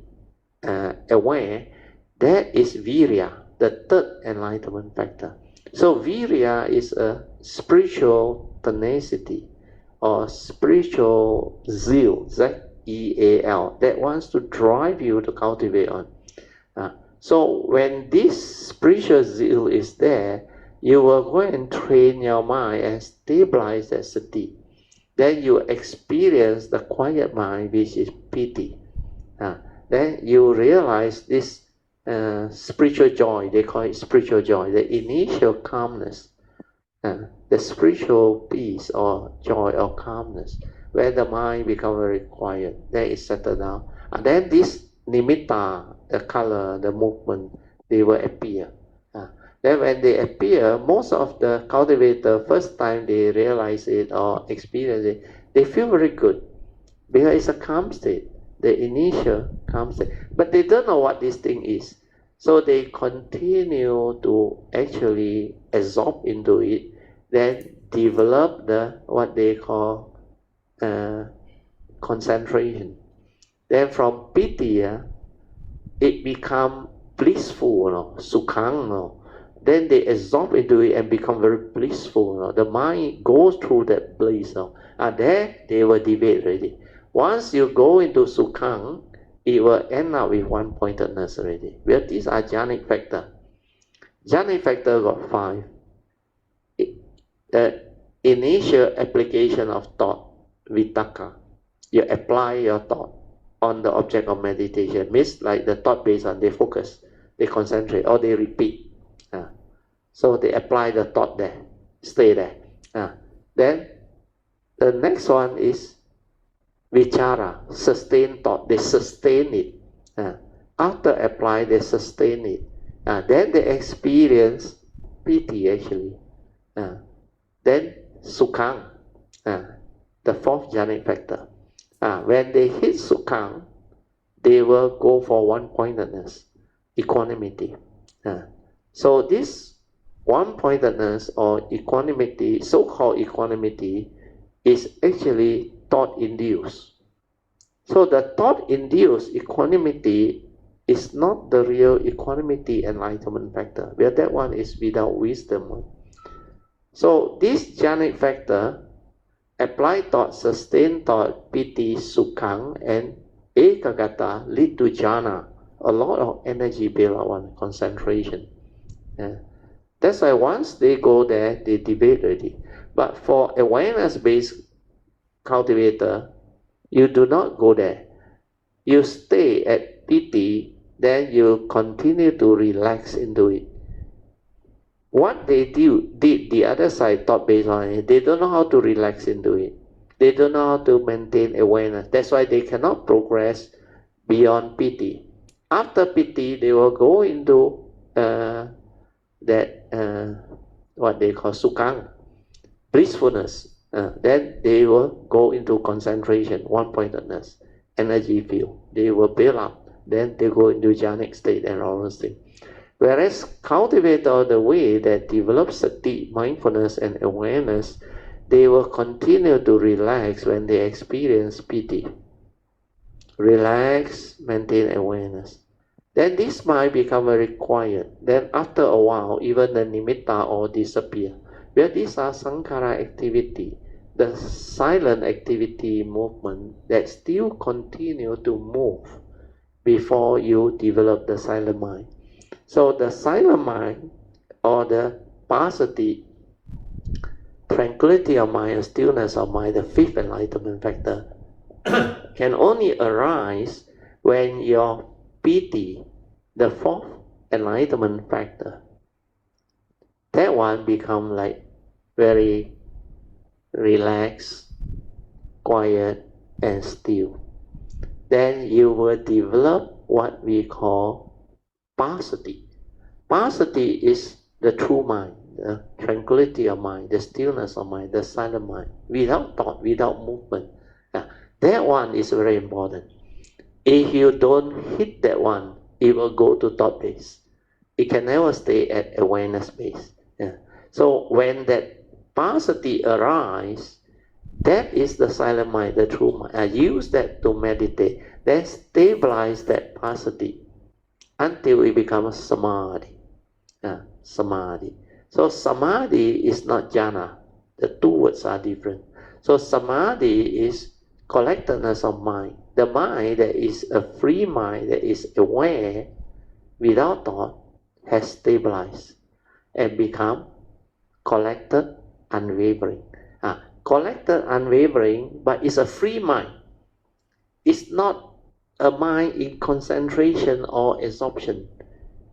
aware, that is virya, the 3rd enlightenment factor. So virya is a spiritual tenacity or spiritual zeal, Z-E-A-L, that wants to drive you to cultivate on. So when this spiritual zeal is there, you will go and train your mind and stabilize that sati. Then you experience the quiet mind, which is piti. Then you realize this spiritual joy, they call it spiritual joy, the initial calmness, the spiritual peace or joy or calmness, where the mind becomes very quiet, then it settles down. And then this nimitta, the color, the movement, they will appear. Then when they appear, most of the cultivator, first time they realize it or experience it, they feel very good because it's a calm state, the initial calm state. But they don't know what this thing is. So they continue to actually absorb into it, then develop the what they call concentration. Then from piti, it becomes blissful, sukhang. Then they absorb into it and become very blissful. The mind goes through that bliss. There they will debate already. Once you go into sukhang, it will end up with one-pointedness already. Well, these are jhanic factor. Jhanic factor got 5. The initial application of thought, vitaka. You apply your thought on the object of meditation. Means like the thought based on, they focus, they concentrate, or they repeat. So they apply the thought there, stay there. Then the next one is vichara, sustain thought. They sustain it. After apply, they sustain it. Then they experience piti actually. Then sukhang, the fourth jhanic factor. When they hit sukhang, they will go for one-pointedness, equanimity. So this one-pointedness or equanimity, so-called equanimity, is actually thought-induced. So the thought-induced equanimity is not the real equanimity enlightenment factor, where that one is without wisdom. So this jhanic factor, applied thought, sustained thought, piti, sukhang, and ekagata lead to jhana, a lot of energy build up on concentration. That's why once they go there, they debate already. But for awareness-based cultivator, you do not go there. You stay at piti, then you continue to relax into it. What they did, the other side thought based on it, they don't know how to relax into it. They don't know how to maintain awareness. That's why they cannot progress beyond piti. After piti, they will go into what they call sukhang, blissfulness. Then they will go into concentration, one-pointedness, energy field. They will build up. Then they go into jhanic state and all those things. Whereas cultivator, the way that develops sati, mindfulness and awareness, they will continue to relax when they experience piti. Relax, maintain awareness. Then this might become very quiet. Then after a while, even the nimitta all disappear. Where these are sankhara activity, the silent activity movement that still continue to move before you develop the silent mind. So the silent mind or the passaddhi, tranquility of mind, stillness of mind, the fifth enlightenment factor, can only arise when your piti, the fourth enlightenment factor, that one become like very relaxed, quiet, and still. Then you will develop what we call passaddhi. Passaddhi is the true mind, the tranquility of mind, the stillness of mind, the silent mind, without thought, without movement. That one is very important. If you don't hit that one, it will go to thought base. It can never stay at awareness base. So when that passaddhi arises, that is the silent mind, the true mind. I use that to meditate. Then stabilize that passaddhi until it becomes samadhi. Samadhi. So samadhi is not jhana. The two words are different. So samadhi is collectedness of mind. The mind that is a free mind, that is aware without thought, has stabilized and become collected, unwavering. Collected, unwavering, but it's a free mind. It's not a mind in concentration or absorption.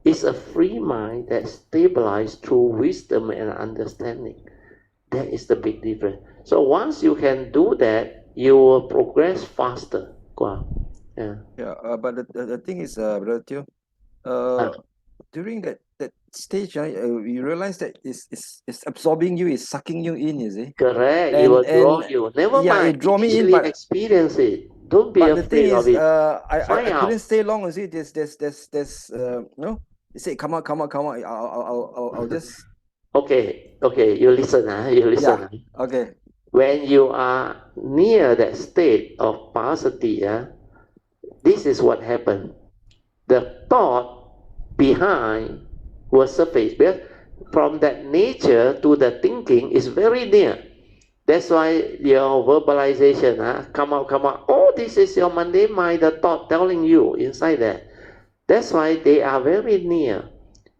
It's a free mind that stabilized through wisdom and understanding. That is the big difference. So once you can do that, you will progress faster. But the thing is, Brother Teo, during that stage, you realize that it's absorbing you, it's sucking you in, is it? Correct. It will draw you. Never mind. It draw me in, but experience it. Don't be afraid of it. I couldn't stay long. You see, there's no. You say, come on. I'll just. Okay. You listen. You listen. Yeah. Okay. When you are near that state of passaddhi, this is what happened. The thought behind will surface. Because from that nature to the thinking is very near. That's why your verbalization, come out. Oh, this is your mundane mind, the thought telling you inside there. That's why they are very near.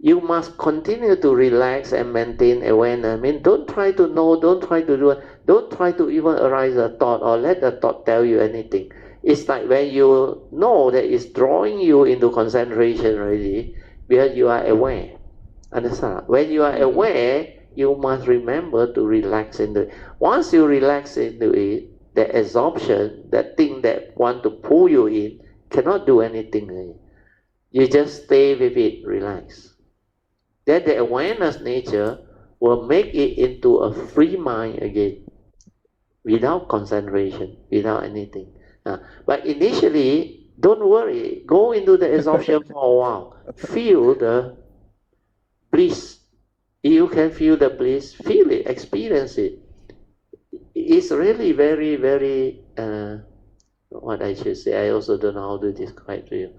You must continue to relax and maintain awareness. I mean, don't try to know, don't try to do it. Don't try to even arise a thought or let the thought tell you anything. It's like when you know that it's drawing you into concentration already, because you are aware. Understand? When you are aware, you must remember to relax into it. Once you relax into it, the absorption, that thing that want to pull you in, cannot do anything. You just stay with it, relax. Then the awareness nature will make it into a free mind again, without concentration, without anything. But initially, don't worry, go into the absorption for a while. Feel the bliss. You can feel the bliss, feel it, experience it. It's really very, very, what I should say, I also don't know how to describe to you.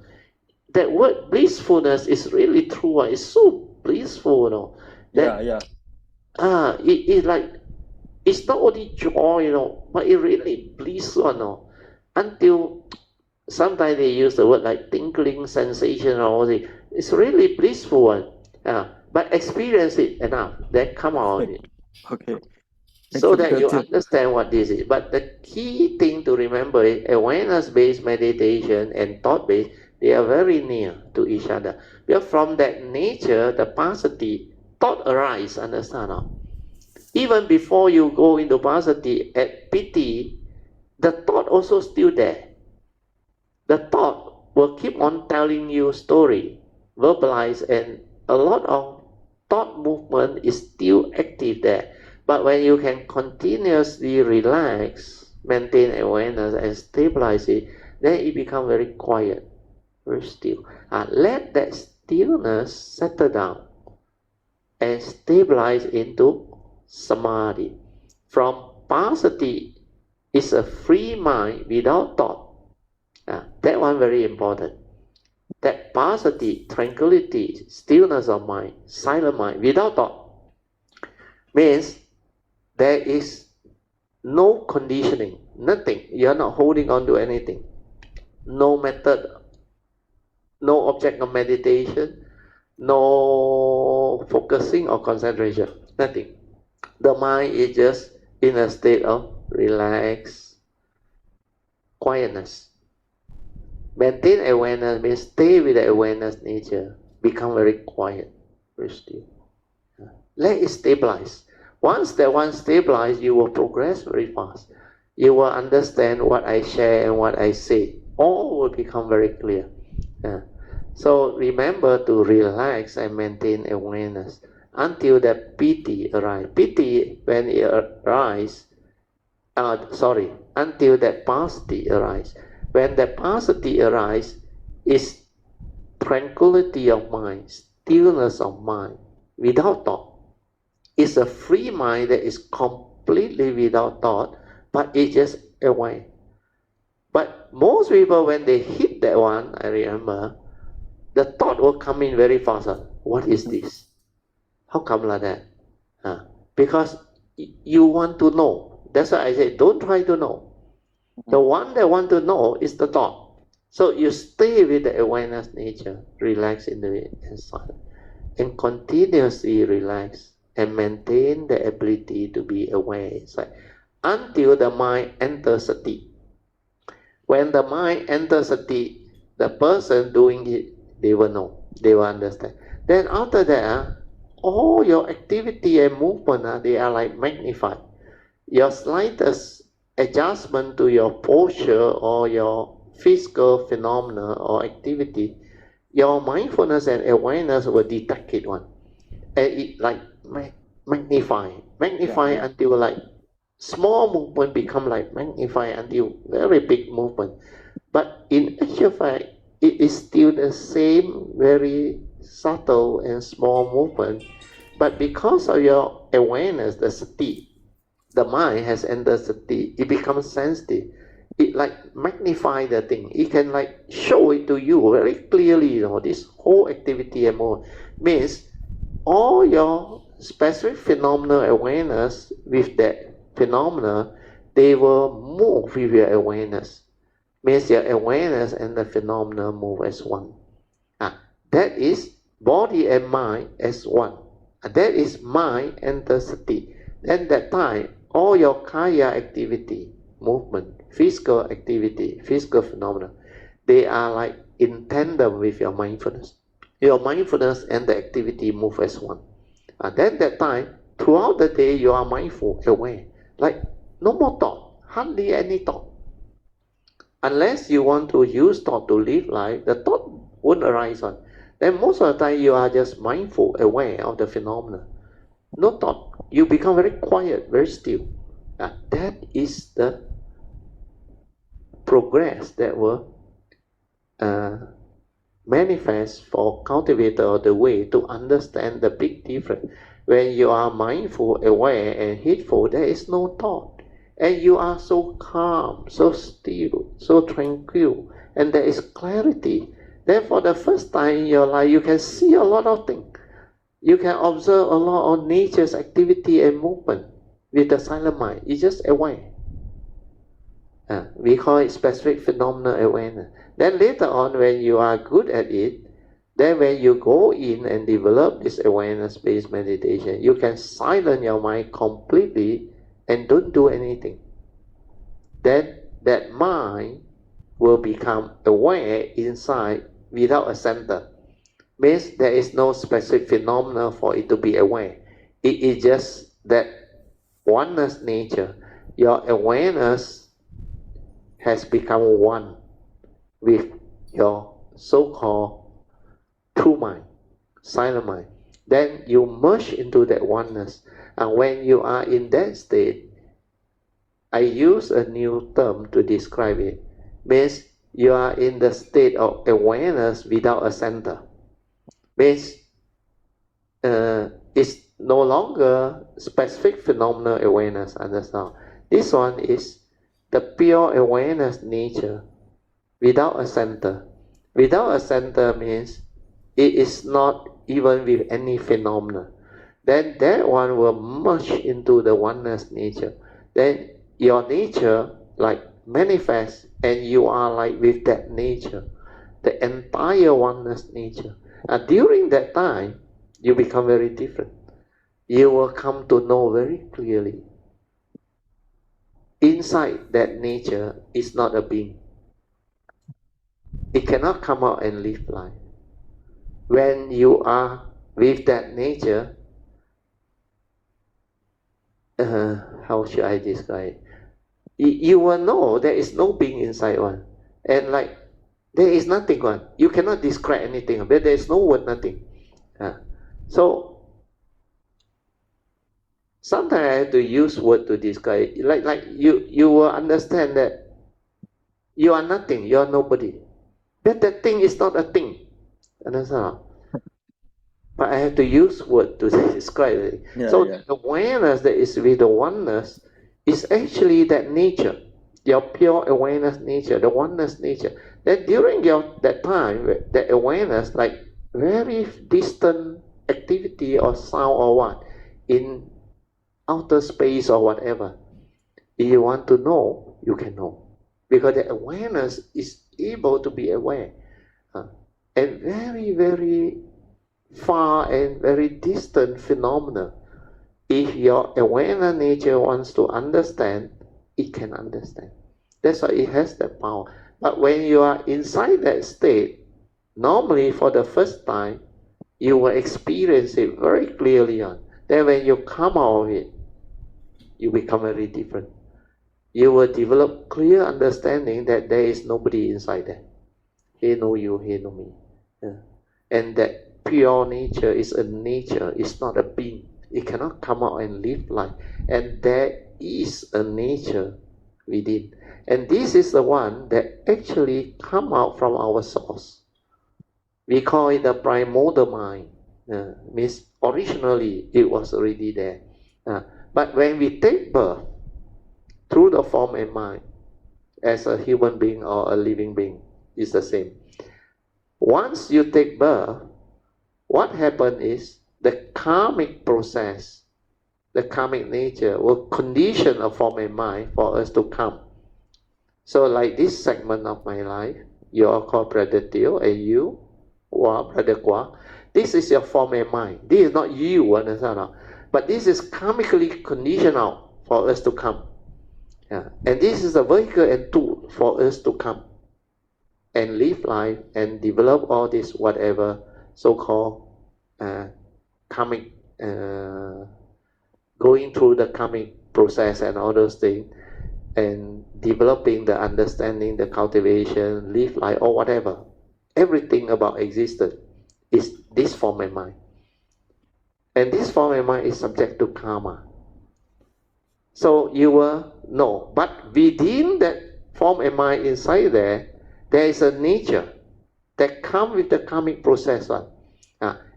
That word blissfulness is really true. It's so blissful, you know. That, it's like, it's not only joy, you know, but it really blissful, you know. Until sometimes they use the word like tingling sensation or all this. It's really blissful. But experience it enough, then come out of it. Okay. So that you understand what this is. But the key thing to remember is awareness-based meditation and thought-based, they are very near to each other. Because from that nature, the passaddhi, thought arises, understand? Even before you go into passaddhi, at piti, the thought also still there. The thought will keep on telling you story, verbalize, and a lot of thought movement is still active there. But when you can continuously relax, maintain awareness and stabilize it, then it becomes very quiet, very still. Let that stillness settle down and stabilize into samadhi. From passaddhi is a free mind without thought. That one very important. That passaddhi, tranquility, stillness of mind, silent mind without thought, means there is no conditioning, nothing. You are not holding on to anything. No method, no object of meditation, no focusing or concentration, nothing. The mind is just in a state of relaxed quietness. Maintain awareness means stay with the awareness nature, become very quiet, very still. Let it stabilize. Once that one stabilizes, you will progress very fast. You will understand what I share and what I say. All will become very clear. So remember to relax and maintain awareness until the piti arises. Piti, when it arises, until that passaddhi arises. When the passaddhi arises, is tranquility of mind, stillness of mind, without thought. It's a free mind that is completely without thought, but it's just away. But most people, when they hit that one, I remember, the thought will come in very fast. What is this? How come like that? Because you want to know. That's why I say, don't try to know. The one that want to know is the thought. So you stay with the awareness nature, relax into it and silent, and continuously relax and maintain the ability to be aware inside until the mind enters sati. When the mind enters sati, the person doing it, they will know, they will understand. Then after that, all your activity and movement, they are like magnified. Your slightest adjustment to your posture or your physical phenomena or activity, your mindfulness and awareness will detect it one. And it like magnify until like small movement become like magnify until very big movement. But in actual fact, it is still the same very subtle and small movement. But because of your awareness, the sati, the mind has entered sati, it becomes sensitive. It like magnify the thing. It can like show it to you very clearly. This whole activity and more means all your specific phenomena awareness with that phenomena, they will move with your awareness. Means your awareness and the phenomena move as one. That is body and mind as one. That is mind and the sati. Then that time, all your kaya activity, movement, physical activity, physical phenomena, they are like in tandem with your mindfulness. Your mindfulness and the activity move as one. Then that time, throughout the day you are mindful, aware. Like no more thought, hardly any thought. Unless you want to use thought to live life, the thought won't arise on. Then most of the time you are just mindful, aware of the phenomena. No thought. You become very quiet, very still. That is the progress that will manifest for cultivator of the way to understand the big difference. When you are mindful, aware, and heedful, there is no thought. And you are so calm, so still, so tranquil, and there is clarity. Then for the first time in your life, you can see a lot of things. You can observe a lot of nature's activity and movement with the silent mind. It's just aware. We call it specific phenomena awareness. Then later on, when you are good at it, then when you go in and develop this awareness-based meditation, you can silence your mind completely and don't do anything. Then that mind will become aware inside without a center. Means there is no specific phenomena for it to be aware. It is just that oneness nature. Your awareness has become one with your so-called true mind, silent mind. Then you merge into that oneness. And when you are in that state, I use a new term to describe it. Means you are in the state of awareness without a center. Means it's no longer specific phenomena awareness, understand? This one is the pure awareness nature without a center. Without a center means it is not even with any phenomena. Then that one will merge into the oneness nature. Then your nature like manifests and you are like with that nature, the entire oneness nature. And during that time, you become very different. You will come to know very clearly. Inside that nature is not a being. It cannot come out and live life. When you are with that nature, how should I describe it? You will know there is no being inside one. And like, there is nothing one. You cannot describe anything, but there is no word, nothing. So, sometimes I have to use word to describe it. Like you will understand that you are nothing, you are nobody. But that thing is not a thing. Understand? But I have to use word to describe it. The awareness that is with the oneness is actually that nature, your pure awareness nature, the oneness nature. Then during that time, that awareness, like very distant activity or sound or what, in outer space or whatever, if you want to know, you can know. Because the awareness is able to be aware. And very, very far and very distant phenomena. If your awareness nature wants to understand, it can understand. That's why it has that power. But when you are inside that state, normally for the first time, you will experience it very clearly on. Then when you come out of it, you become very different. You will develop clear understanding that there is nobody inside there. He know you, he know me. And that pure nature is a nature, it's not a being. It cannot come out and live life. And there is a nature within. And this is the one that actually come out from our source. We call it the primordial mind. Means originally it was already there. But when we take birth through the form and mind, as a human being or a living being, is the same. Once you take birth, what happens is the karmic process, the karmic nature will condition a form and mind for us to come. So like this segment of my life, you are called Brother Teo, and you are Brother Quah. This is your form and mind. This is not you, understand? But this is karmically conditional for us to come. And this is a vehicle and tool for us to come and live life and develop all this whatever so-called karmic going through the karmic process and all those things, and developing the understanding, the cultivation, live life or whatever, everything about existence is this form and mind. And this form and mind is subject to karma. So you will know, but within that form and mind inside there is a nature that comes with the karmic process one.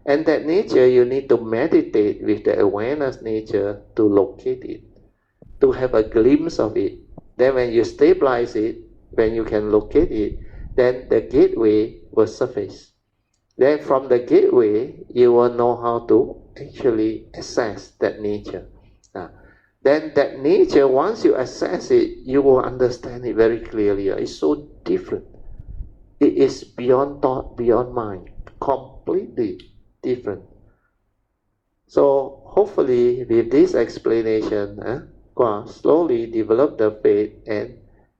And that nature you need to meditate with the awareness nature to locate it, to have a glimpse of it. Then when you stabilize it, when you can locate it, then the gateway will surface. Then from the gateway, you will know how to actually assess that nature. Then that nature, once you assess it, you will understand it very clearly. It's so different. It is beyond thought, beyond mind, completely different. So hopefully with this explanation, slowly develop the faith and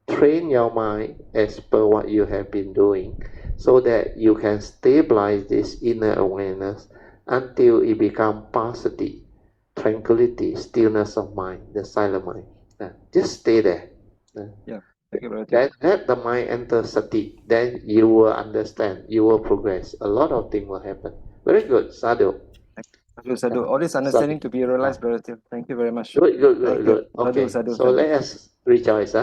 train your mind as per what you have been doing, so that you can stabilize this inner awareness until it becomes passaddhi, tranquility, stillness of mind, the silent mind. Just stay there. Yeah. Thank you, Brother. Then let the mind enter sati. Then you will understand, you will progress. A lot of things will happen. Very good. Sadhu. Sadhu. All this understanding to be realized, Brother. Thank you very much. Good. Okay, Sadhu, so let us rejoice.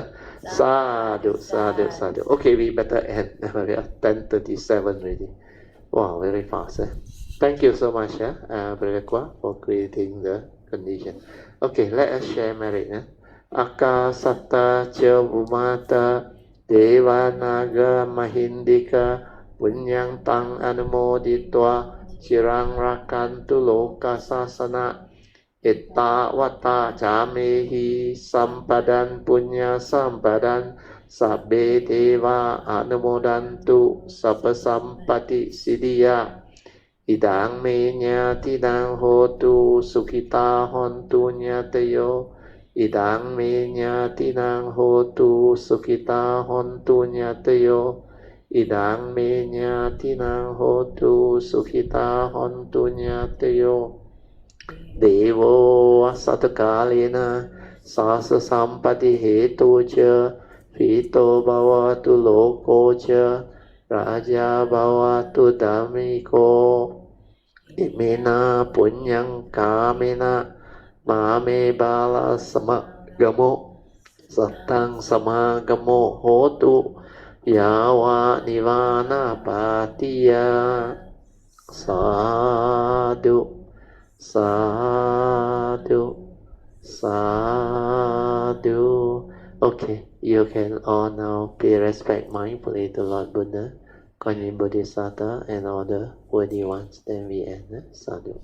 Sadhu. Okay, we better end. We are 10:37 already. Wow, very fast. Thank you so much, Brother Quah, for creating the condition. Okay, let us share merit. Akasata ca Bhumata Devanaga Mahindika Punyang Tang Anumoditwa Chirang Rakantu Loka Sasana Itta Vata Jamehi Sampadan Punya Sampadan Sabbe Deva Anumodantu Sabba Sampati Siddhya Idang me nyatidang hotu Sukhita hontu nyatayo Idang me nyatidang hotu Sukhita hontu nyatayo Idang me nyatidang hotu Sukhita hontu nyatayo Devo asatakalena Sasa sampati hetu ca Vito bhavatu loko ca Raja bhavatu dhammiko Imena punyang kamena Mame bala samagamo Satang samagamo hotu Yawa nivana patiya Sadhu Sadhu. Okay, you can all now pay respect mindfully to Lord Buddha, Guanyin Bodhisattva, and all the worthy ones. Then we end. Sadhu.